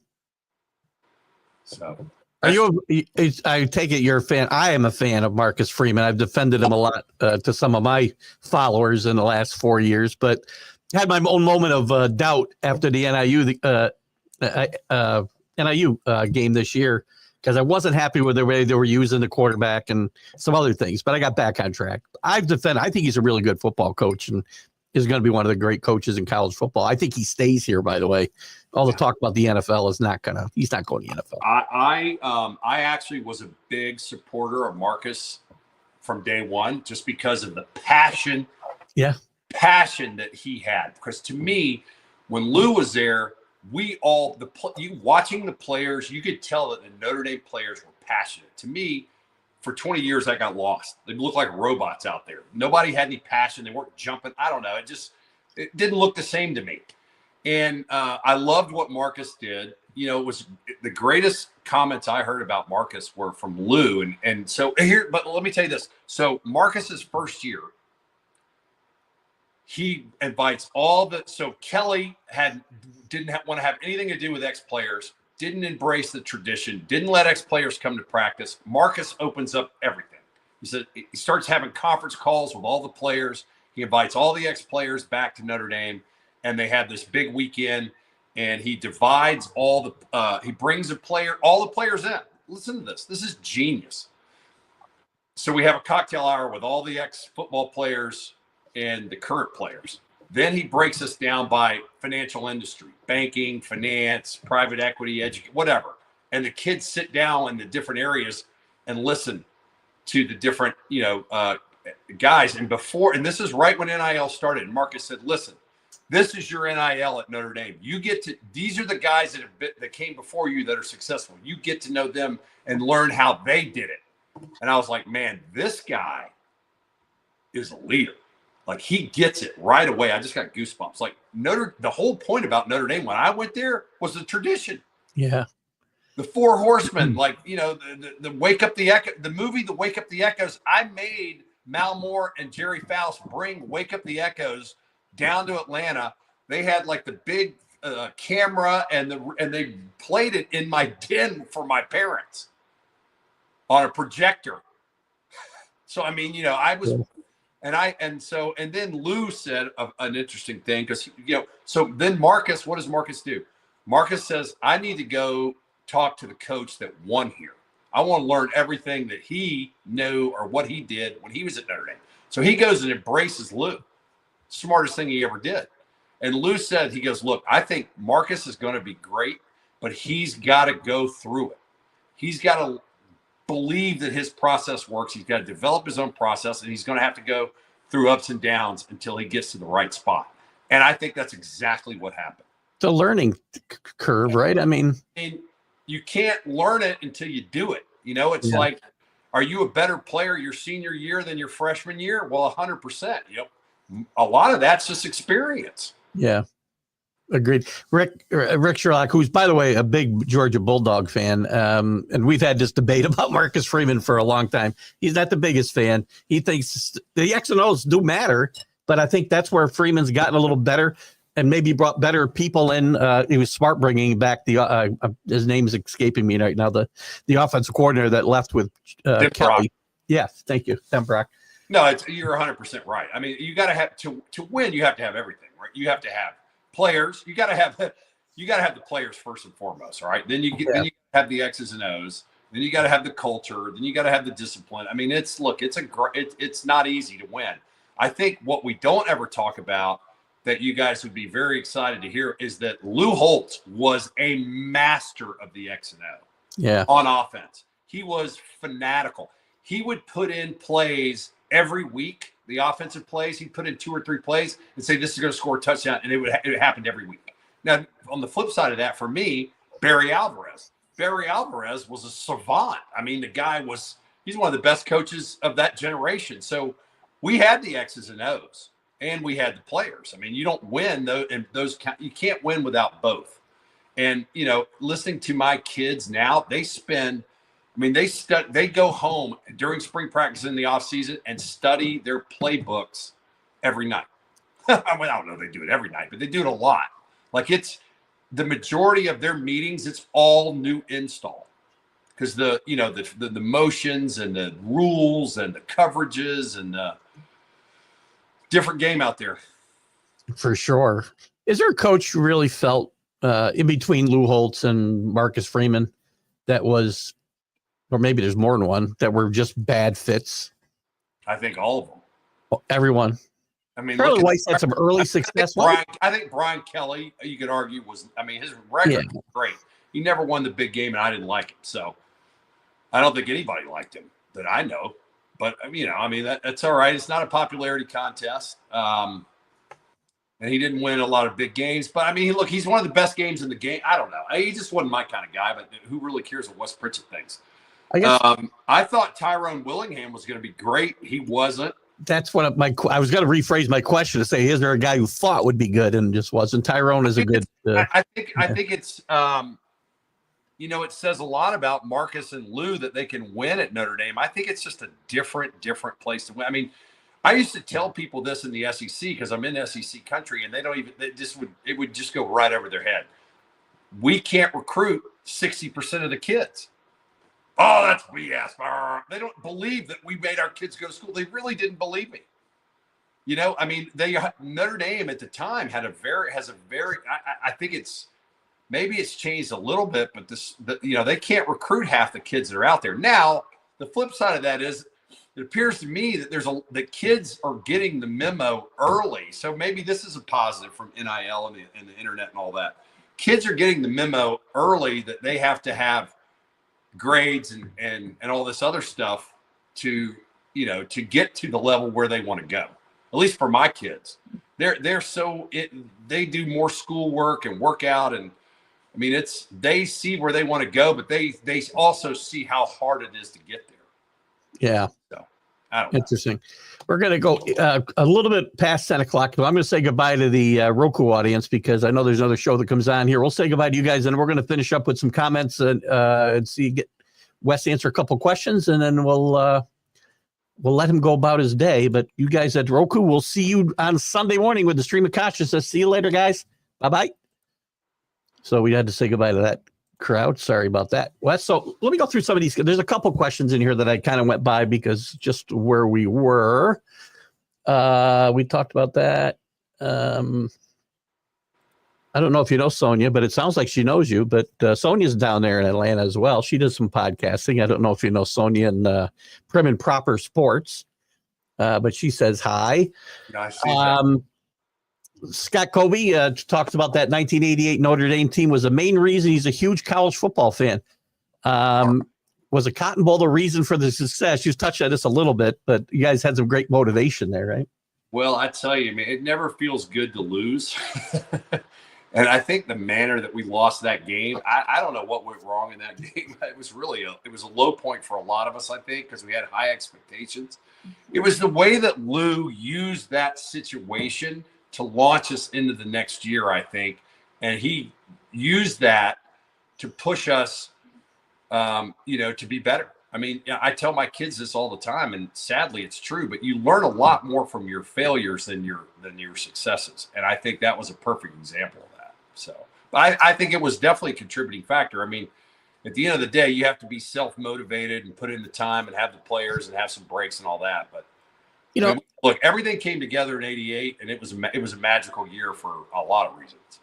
So I take it you're a fan. I am a fan of Marcus Freeman. I've defended him a lot to some of my followers in the last 4 years, but had my own moment of doubt after the NIU game this year, because I wasn't happy with the way they were using the quarterback and some other things, but I got back on track. I think he's a really good football coach and is going to be one of the great coaches in college football. I think he stays here, by the way. All the talk about the NFL he's not going to the NFL. I actually was a big supporter of Marcus from day one, just because of the passion that he had. Because to me, when Lou was there, watching the players, you could tell that the Notre Dame players were passionate. To me, for 20 years, I got lost. They looked like robots out there. Nobody had any passion. They weren't jumping. I don't know. It didn't look the same to me. And I loved what Marcus did. It was the greatest comments I heard about Marcus were from Lou. And so here, but let me tell you this. So Marcus's first year, he invites so Kelly didn't want to have anything to do with ex-players, didn't embrace the tradition, didn't let ex-players come to practice. Marcus opens up everything. He starts having conference calls with all the players. He invites all the ex-players back to Notre Dame, and they have this big weekend, and he divides he brings all the players in. Listen to this. This is genius. So we have a cocktail hour with all the ex-football players and the current players. Then he breaks us down by financial industry, banking, finance, private equity, whatever. And the kids sit down in the different areas and listen to the different, guys. And this is right when NIL started. And Marcus said, listen, this is your NIL at Notre Dame. These are the guys that came before you that are successful. You get to know them and learn how they did it. And I was like, man, this guy is a leader. Like, he gets it right away. I just got goosebumps. Like, the whole point about Notre Dame when I went there was the tradition. Yeah. The Four Horsemen, the Wake Up the Echo, the movie, The Wake Up the Echoes. I made Mal Moore and Jerry Faust bring Wake Up the Echoes down to Atlanta. They had like the big camera and they played it in my den for my parents on a projector. So, I mean, I was. And then Lou said an interesting thing, because so then Marcus, what does Marcus do? Marcus says, I need to go talk to the coach that won here. I want to learn everything that he knew or what he did when he was at Notre Dame. So he goes and embraces Lou. Smartest thing he ever did. And Lou said, he goes, look, I think Marcus is going to be great, but he's got to go through it. He's got to believe that his process works. He's got to develop his own process, and he's going to have to go through ups and downs until he gets to the right spot. And I think that's exactly what happened. It's a learning curve, right? I mean, you can't learn it until you do it. It's like, are you a better player your senior year than your freshman year? Well, 100%. A lot of that's just experience. Yeah. Agreed. Rick Sherlock, who's, by the way, a big Georgia Bulldog fan, and we've had this debate about Marcus Freeman for a long time. He's not the biggest fan. He thinks the X and O's do matter, but I think that's where Freeman's gotten a little better. and maybe brought better people in. He was smart bringing back his name is escaping me right now. The offensive coordinator that left with Kelly. Yes, thank you, Tim Brock. No, you're 100% right. I mean, you got to have to win. You have to have everything, right? You have to have players. You got to have the players first and foremost, right? Then you have the X's and O's. Then you got to have the culture. Then you got to have the discipline. I mean, it's not easy to win. I think what we don't ever talk about that you guys would be very excited to hear is that Lou Holtz was a master of the X and O. Yeah. On offense, he was fanatical. He would put in plays every week. The offensive plays, he'd put in 2 or 3 plays and say, "This is going to score a touchdown," and it happened every week. Now, on the flip side of that, for me, Barry Alvarez was a savant. I mean, he's one of the best coaches of that generation. So we had the X's and O's, and we had the players. I mean, you don't win you can't win without both. And, listening to my kids now, they go home during spring practice in the off season and study their playbooks every night. I don't know if they do it every night, but they do it a lot. Like it's the majority of their meetings, it's all new install because the motions and the rules and the coverages and the different game out there. For sure. Is there a coach who really felt in between Lou Holtz and Marcus Freeman that was, or maybe there's more than one, that were just bad fits? I think all of them. Everyone. I mean, Charlie Weiss had some early success. I think Brian Kelly, you could argue, his record was great. He never won the big game, and I didn't like him. So I don't think anybody liked him that I know. But, that's all right. It's not a popularity contest. And he didn't win a lot of big games. But, he's one of the best games in the game. I don't know. He just wasn't my kind of guy, but who really cares what Wes Pritchett thinks? I thought Tyrone Willingham was going to be great. He wasn't. That's what I was going to rephrase my question to say, is there a guy who thought would be good and just wasn't? Tyrone is a good. I think it's, it says a lot about Marcus and Lou that they can win at Notre Dame. I think it's just a different place to win. I mean, I used to tell people this in the SEC because I'm in SEC country, and it would just go right over their head. We can't recruit 60% of the kids. Oh, that's BS. They don't believe that we made our kids go to school. They really didn't believe me. Notre Dame at the time has a very. I think maybe it's changed a little bit, but they can't recruit half the kids that are out there now. The flip side of that is, it appears to me that the kids are getting the memo early. So maybe this is a positive from NIL and the internet and all that. Kids are getting the memo early that they have to have grades and all this other stuff to get to the level where they want to go. At least for my kids, they do more schoolwork and workout, and they see where they want to go, but they also see how hard it is to get there. Yeah. So I don't know. Interesting. We're going to go a little bit past 10 o'clock. I'm going to say goodbye to the Roku audience because I know there's another show that comes on here. We'll say goodbye to you guys, and we're going to finish up with some comments and get Wes answer a couple questions, and then we'll let him go about his day. But you guys at Roku, we'll see you on Sunday morning with the Stream of Consciousness. See you later, guys. Bye-bye. So we had to say goodbye to that crowd. Sorry about that, Wes. So let me go through some of these. There's a couple questions in here that I kind of went by because just where we were. We talked about that. I don't know if you know Sonia, but it sounds like she knows you. But Sonia's down there in Atlanta as well. She does some podcasting. I don't know if you know Sonia and Prim and Proper Sports, but she says hi. Nice. Scott Colby talks about that 1988 Notre Dame team was the main reason he's a huge college football fan. Was a Cotton Bowl the reason for the success? You touched on this a little bit, but you guys had some great motivation there, right? Well, I tell you, man, it never feels good to lose. And I think the manner that we lost that game, I don't know what went wrong in that game. It was a low point for a lot of us, I think, because we had high expectations. It was the way that Lou used that situation to launch us into the next year, I think. And he used that to push us, to be better. I mean, I tell my kids this all the time, and sadly it's true, but you learn a lot more from your failures than your successes. And I think that was a perfect example of that. So I think it was definitely a contributing factor. I mean, at the end of the day, you have to be self-motivated and put in the time and have the players and have some breaks and all that. But look, everything came together in '88, and it was a magical year for a lot of reasons.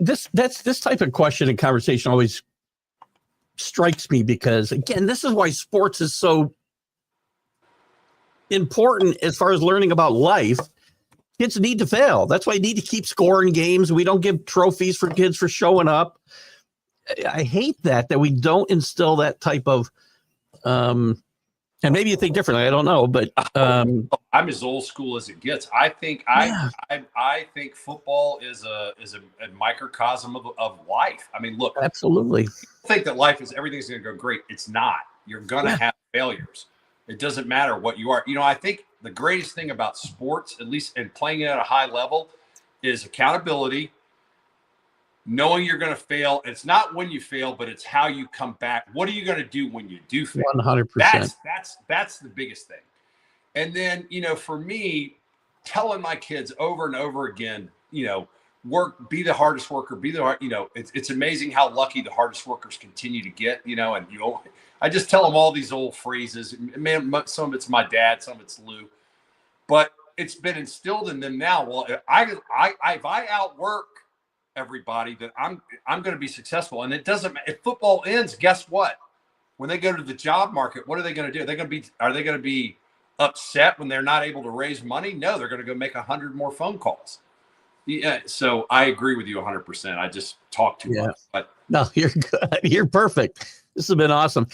This type of question and conversation always strikes me because, again, this is why sports is so important as far as learning about life. Kids need to fail. That's why you need to keep scoring games. We don't give trophies for kids for showing up. I hate that we don't instill that type of, and maybe you think differently. I don't know, but I'm as old school as it gets. I think I think football is a microcosm of life. I mean, look, absolutely. Think that life is everything's going to go great. It's not. You're going to have failures. It doesn't matter what you are. I think the greatest thing about sports, at least and playing it at a high level, is accountability. Knowing you're going to fail. It's not when you fail, but it's how you come back. What are you going to do when you do fail? 100%. That's the biggest thing. And then, for me, telling my kids over and over again, be the hardest worker, it's amazing how lucky the hardest workers continue to get, and I just tell them all these old phrases. Man, some of it's my dad, some of it's Lou, but it's been instilled in them now. Well, if I outwork everybody, that I'm going to be successful. And it doesn't matter if football ends. Guess what? When they go to the job market, what are they going to do? Are they going to be upset when they're not able to raise money? No, they're going to go make 100 more phone calls. Yeah, so I agree with you 100%. I just talk too much. But no, you're good. You're perfect. This has been awesome.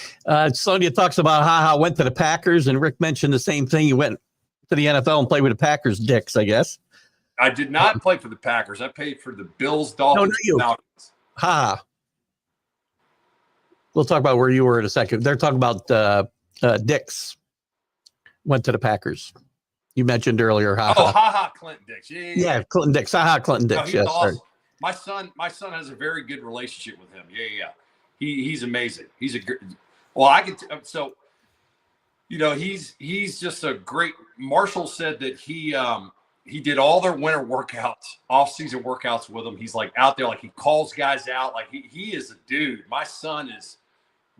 Sonia talks about how went to the Packers, and Rick mentioned the same thing. You went to the NFL and played with the Packers dicks, I guess. I did not play for the Packers. I played for the Bills, Dolphins, and Falcons. We'll talk about where you were in a second. They're talking about Dix went to the Packers. You mentioned earlier. Clinton Dix. Yeah, Clinton Dix. Clinton Dix. He's awesome. My son has a very good relationship with him. Yeah. He's amazing. He's a good. Well, I can. So, he's just a great. Marshall said that he did all their winter workouts, off-season workouts with them. He's like out there, like he calls guys out. Like he is a dude. My son is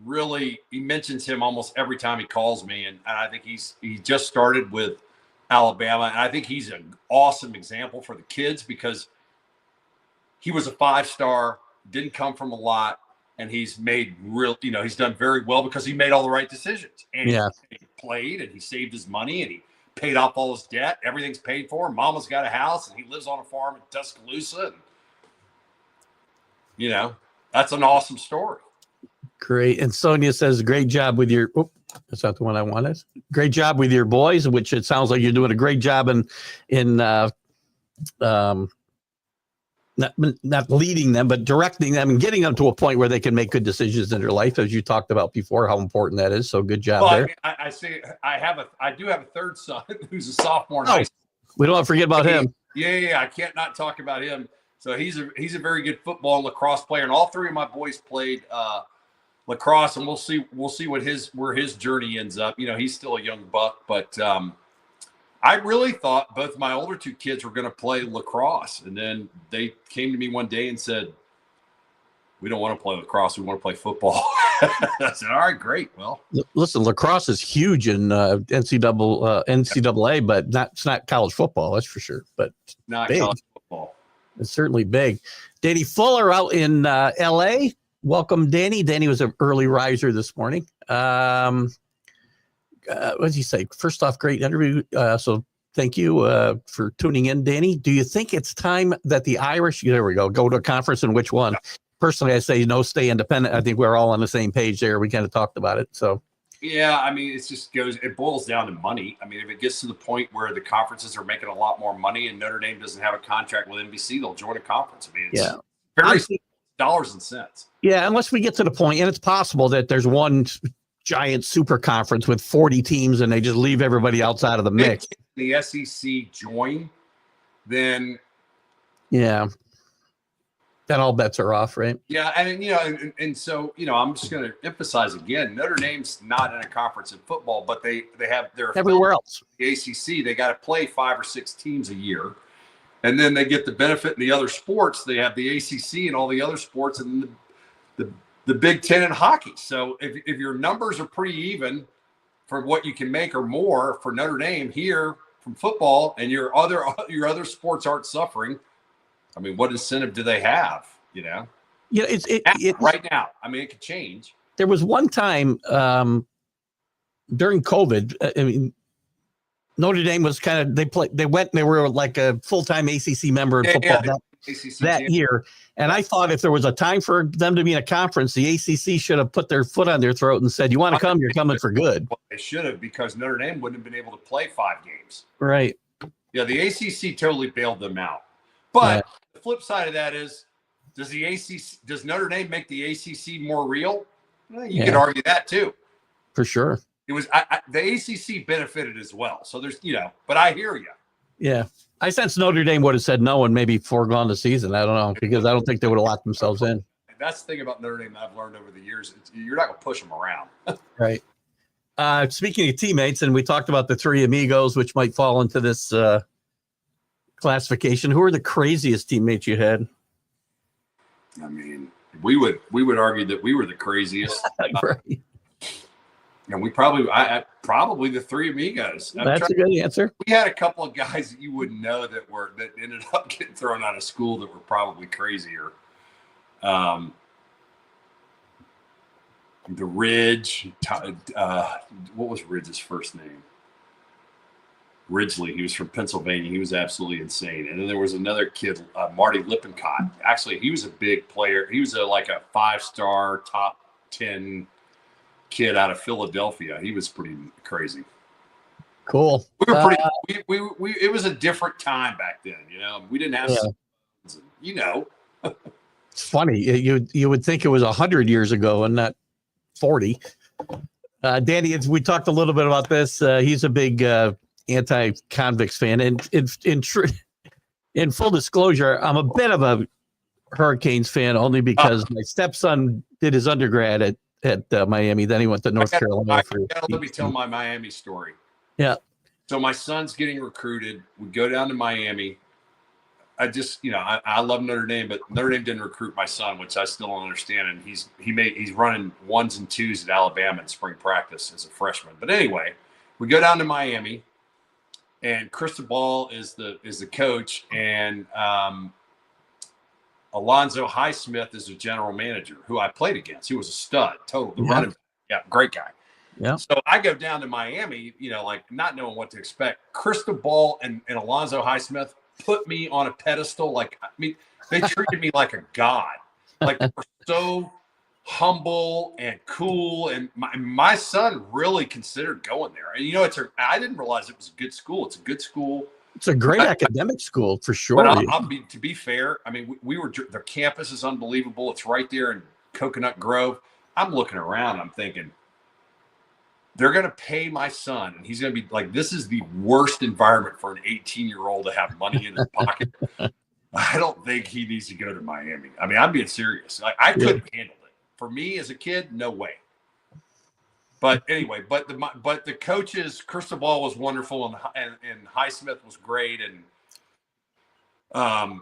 really, he mentions him almost every time he calls me. And I think he just started with Alabama. And I think he's an awesome example for the kids because he was a 5-star, didn't come from a lot. And he's made he's done very well because he made all the right decisions. And he played and he saved his money and he paid off all his debt. Everything's paid for. Mama's got a house and he lives on a farm in Tuscaloosa. And, that's an awesome story. Great. And Sonia says, great job with your, that's not the one I wanted. Great job with your boys, which it sounds like you're doing a great job in not leading them, but directing them and getting them to a point where they can make good decisions in their life, as you talked about before, how important that is. So good job there. I say I do have a third son who's a sophomore in high school. We don't want to forget about him. Yeah. I can't not talk about him. So he's a very good football and lacrosse player, and all three of my boys played lacrosse, and we'll see where his journey ends up. He's still a young buck, but I really thought both my older two kids were going to play lacrosse. And then they came to me one day and said, we don't want to play lacrosse. We want to play football. I said, all right, great. Well, listen, lacrosse is huge in NCAA, but it's not college football. That's for sure. But not big. College football. It's certainly big. Danny Fuller out in LA. Welcome, Danny. Danny was an early riser this morning. What did he say? First off, great interview. So thank you for tuning in, Danny. Do you think it's time that the Irish, there we go to a conference, and which one? Personally, I say no, stay independent. I think we're all on the same page there. We kind of talked about it. So yeah, I mean, it boils down to money. I mean, if it gets to the point where the conferences are making a lot more money and Notre Dame doesn't have a contract with NBC, they'll join a conference. I mean, it's very dollars and cents. Yeah, unless we get to the point, and it's possible that there's one giant super conference with 40 teams and they just leave everybody outside of the mix. If the SEC join, then Then all bets are off, right? Yeah, and so I'm just going to emphasize again: Notre Dame's not in a conference in football, but they have their Everywhere else. The ACC. They got to play 5 or 6 teams a year, and then they get the benefit in the other sports. They have the ACC and all the other sports, and the Big Ten in hockey. So if your numbers are pretty even for what you can make or more for Notre Dame here from football, and your other sports aren't suffering, I mean, what incentive do they have? Yeah, Right now. I mean, it could change. There was one time during COVID. Notre Dame was kind of they were like a full-time ACC member in football that year. And I thought if there was a time for them to be in a conference, the ACC should have put their foot on their throat and said, "You want to come? You're coming for good." Well, they should have, because Notre Dame wouldn't have been able to play 5 games. Right. Yeah, the ACC totally bailed them out. But the flip side of that is, does Notre Dame make the ACC more real? Well, you could argue that too. For sure. It was the ACC benefited as well. So there's, but I hear you. Yeah. I sense Notre Dame would have said no and maybe foregone the season. I don't know, because I don't think they would have locked themselves in. That's the thing about Notre Dame that I've learned over the years. You're not going to push them around. Right. Speaking of teammates, and we talked about the 3 amigos, which might fall into this classification. Who are the craziest teammates you had? I mean, we would argue that we were the craziest. Right. And we probably the 3 amigos. That's a good answer. We had a couple of guys that you wouldn't know that ended up getting thrown out of school that were probably crazier. The Ridge, what was Ridge's first name? Ridgely. He was from Pennsylvania. He was absolutely insane. And then there was another kid, Marty Lippincott. Actually, he was a big player. He was like a 5-star top 10 kid out of Philadelphia. He was pretty crazy. Cool. We were pretty. It was a different time back then. We didn't have. It's funny. You would think it was 100 years ago and not 40. Danny, we talked a little bit about this. He's a big anti-convicts fan, and in full disclosure, I'm a bit of a Hurricanes fan only because my stepson did his undergrad at Miami. Then he went to North Carolina. Let me tell my Miami story. Yeah. So my son's getting recruited. We go down to Miami. I just, I love Notre Dame, but Notre Dame didn't recruit my son, which I still don't understand. And he's running 1s and 2s at Alabama in spring practice as a freshman. But anyway, we go down to Miami, and Cristobal is the coach, and Alonzo Highsmith is the general manager, who I played against. He was a stud, total. Great guy. Yeah. So I go down to Miami, like not knowing what to expect. Cristobal and Alonzo Highsmith put me on a pedestal. Like, I mean, they treated me like a god. Like, they were so humble and cool. And my son really considered going there. And I didn't realize it was a good school. It's a good school. It's a great academic school for sure. But to be fair, I mean, their campus is unbelievable. It's right there in Coconut Grove. I'm looking around. I'm thinking, they're going to pay my son, and he's going to be like, this is the worst environment for an 18-year-old to have money in his pocket. I don't think he needs to go to Miami. I mean, I'm being serious. Like, I couldn't handle it. For me as a kid, no way. But anyway, but the coaches, Cristobal was wonderful, and Highsmith was great, and I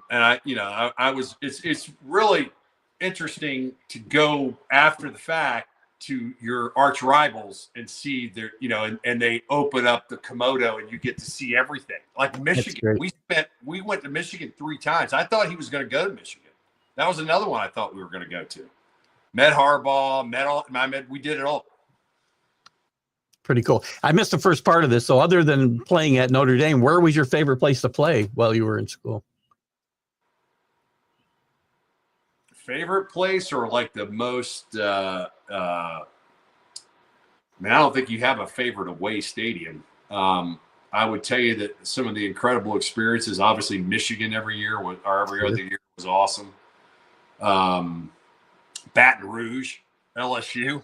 was. It's really interesting to go after the fact to your arch rivals and see their, and they open up the Komodo and you get to see everything. Like Michigan, we went to Michigan 3 times. I thought he was going to go to Michigan. That was another one I thought we were going to go to. Met Harbaugh, we did it all. Pretty cool. I missed the first part of this. So other than playing at Notre Dame, where was your favorite place to play while you were in school? Favorite place, or like the most I don't think you have a favorite away stadium. I would tell you that some of the incredible experiences, obviously Michigan every other year was awesome. Baton Rouge, LSU,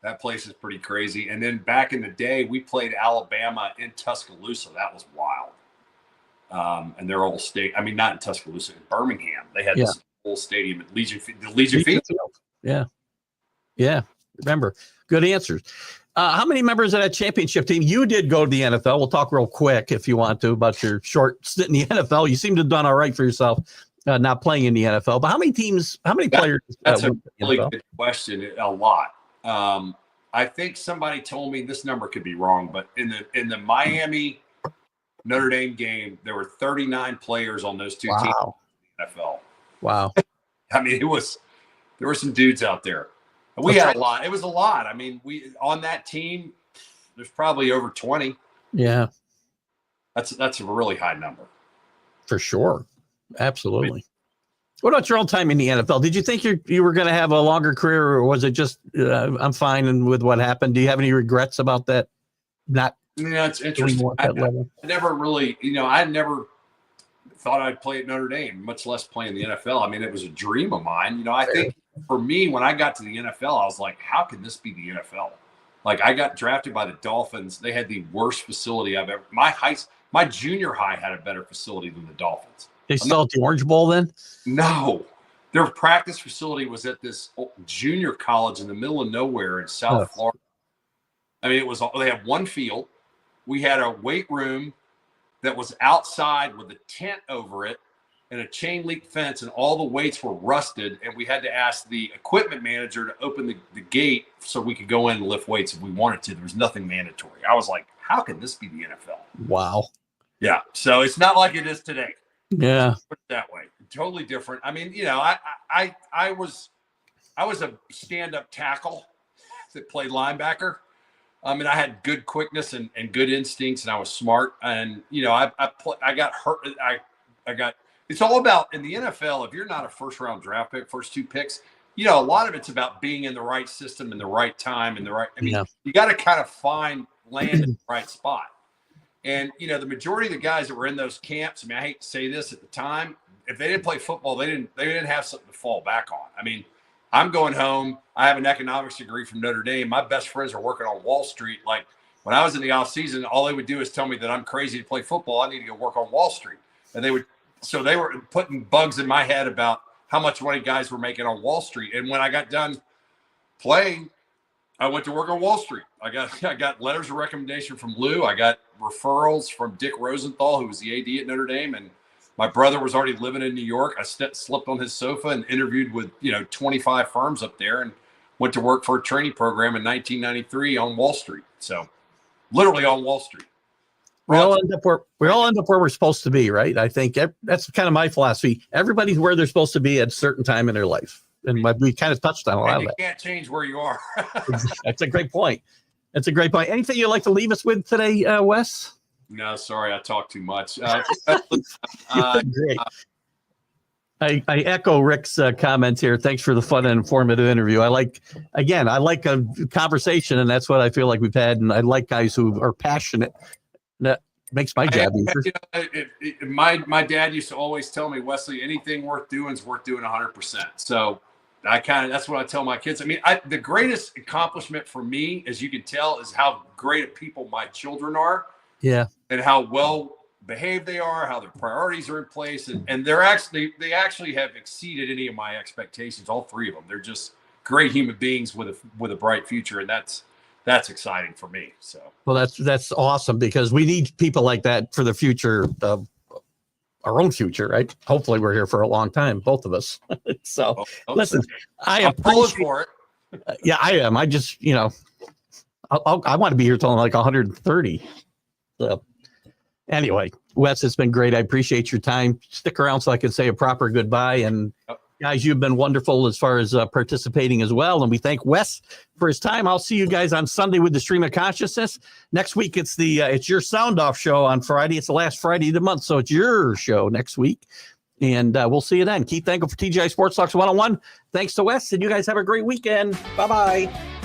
that place is pretty crazy. And then back in the day, we played Alabama in Tuscaloosa. That was wild. And their old state, I mean, not in Tuscaloosa, in Birmingham. They had this full stadium at Legion Field. Yeah. Yeah. Remember, good answers. How many members of that championship team? You did go to the NFL. We'll talk real quick if you want to about your short stint in the NFL. You seem to have done all right for yourself, not playing in the NFL. But how many players? That's a really good question. A lot. I think somebody told me this number could be wrong, but in the Miami Notre Dame game, there were 39 players on those two teams in the NFL. Wow. I mean, there were some dudes out there. We had a lot. It was a lot. I mean, on that team, there's probably over 20. Yeah. That's a really high number. For sure. Absolutely. What about your own time in the NFL? Did you think you were going to have a longer career, or was it just I'm fine with what happened? Do you have any regrets about that? It's interesting. I never really, I never thought I'd play at Notre Dame, much less play in the NFL. I mean, it was a dream of mine. I think for me, when I got to the NFL, I was like, how can this be the NFL? Like, I got drafted by the Dolphins. They had the worst facility I've ever. My junior high had a better facility than the Dolphins. They still at the Orange Bowl then? No. Their practice facility was at this junior college in the middle of nowhere in South Florida. I mean, they had one field. We had a weight room that was outside with a tent over it and a chain link fence, and all the weights were rusted. And we had to ask the equipment manager to open the gate so we could go in and lift weights if we wanted to. There was nothing mandatory. I was like, how can this be the NFL? Wow. Yeah. So it's not like it is today. Yeah. Put it that way. Totally different. I mean, I was a stand-up tackle that played linebacker. I mean, I had good quickness and good instincts, and I was smart. And I got hurt. I got. It's all about in the NFL. If you're not a first-round draft pick, first two picks, a lot of it's about being in the right system in the right time and the right. I mean, you got to kind of land in the right spot. And the majority of the guys that were in those camps. I mean, I hate to say this at the time. If they didn't play football, they didn't have something to fall back on. I mean, I'm going home. I have an economics degree from Notre Dame. My best friends are working on Wall Street. Like, when I was in the off season, all they would do is tell me that I'm crazy to play football. I need to go work on Wall Street. And they were putting bugs in my head about how much money guys were making on Wall Street. And when I got done playing, I went to work on Wall Street. I got letters of recommendation from Lou. I got referrals from Dick Rosenthal, who was the AD at Notre Dame. And my brother was already living in New York. I slept on his sofa and interviewed with 25 firms up there, and went to work for a training program in 1993 on Wall Street. So literally on Wall Street. We all end up where we're supposed to be, right? I think that's kind of my philosophy. Everybody's where they're supposed to be at a certain time in their life. And we kind of touched on a lot of that. You can't change where you are. That's a great point. Anything you'd like to leave us with today, Wes? No, sorry, I talk too much. Great. I echo Rick's comments here. Thanks for the fun and informative interview. I like a conversation, and that's what I feel like we've had. And I like guys who are passionate. That makes my job easier. My dad used to always tell me, Wesley, anything worth doing is worth doing 100%. So that's what I tell my kids. I mean, the greatest accomplishment for me, as you can tell, is how great of people my children are. Yeah. And how well behaved they are, how their priorities are in place. And they actually have exceeded any of my expectations, all three of them. They're just great human beings with a bright future. And that's exciting for me. So, well, that's awesome, because we need people like that for the future of our own future, right? Hopefully we're here for a long time, both of us. So listen, I appreciate for it. Yeah, I am. I just, I want to be here till I'm like 130. So anyway, Wes, it's been great. I appreciate your time. Stick around so I can say a proper goodbye. And guys, you've been wonderful as far as participating as well. And we thank Wes for his time. I'll see you guys on Sunday with the Stream of Consciousness. Next week, it's your Sound Off show on Friday. It's the last Friday of the month, so it's your show next week. And we'll see you then. Keith Engle for TGI Sports Talks 101. Thanks to Wes, and you guys have a great weekend. Bye-bye.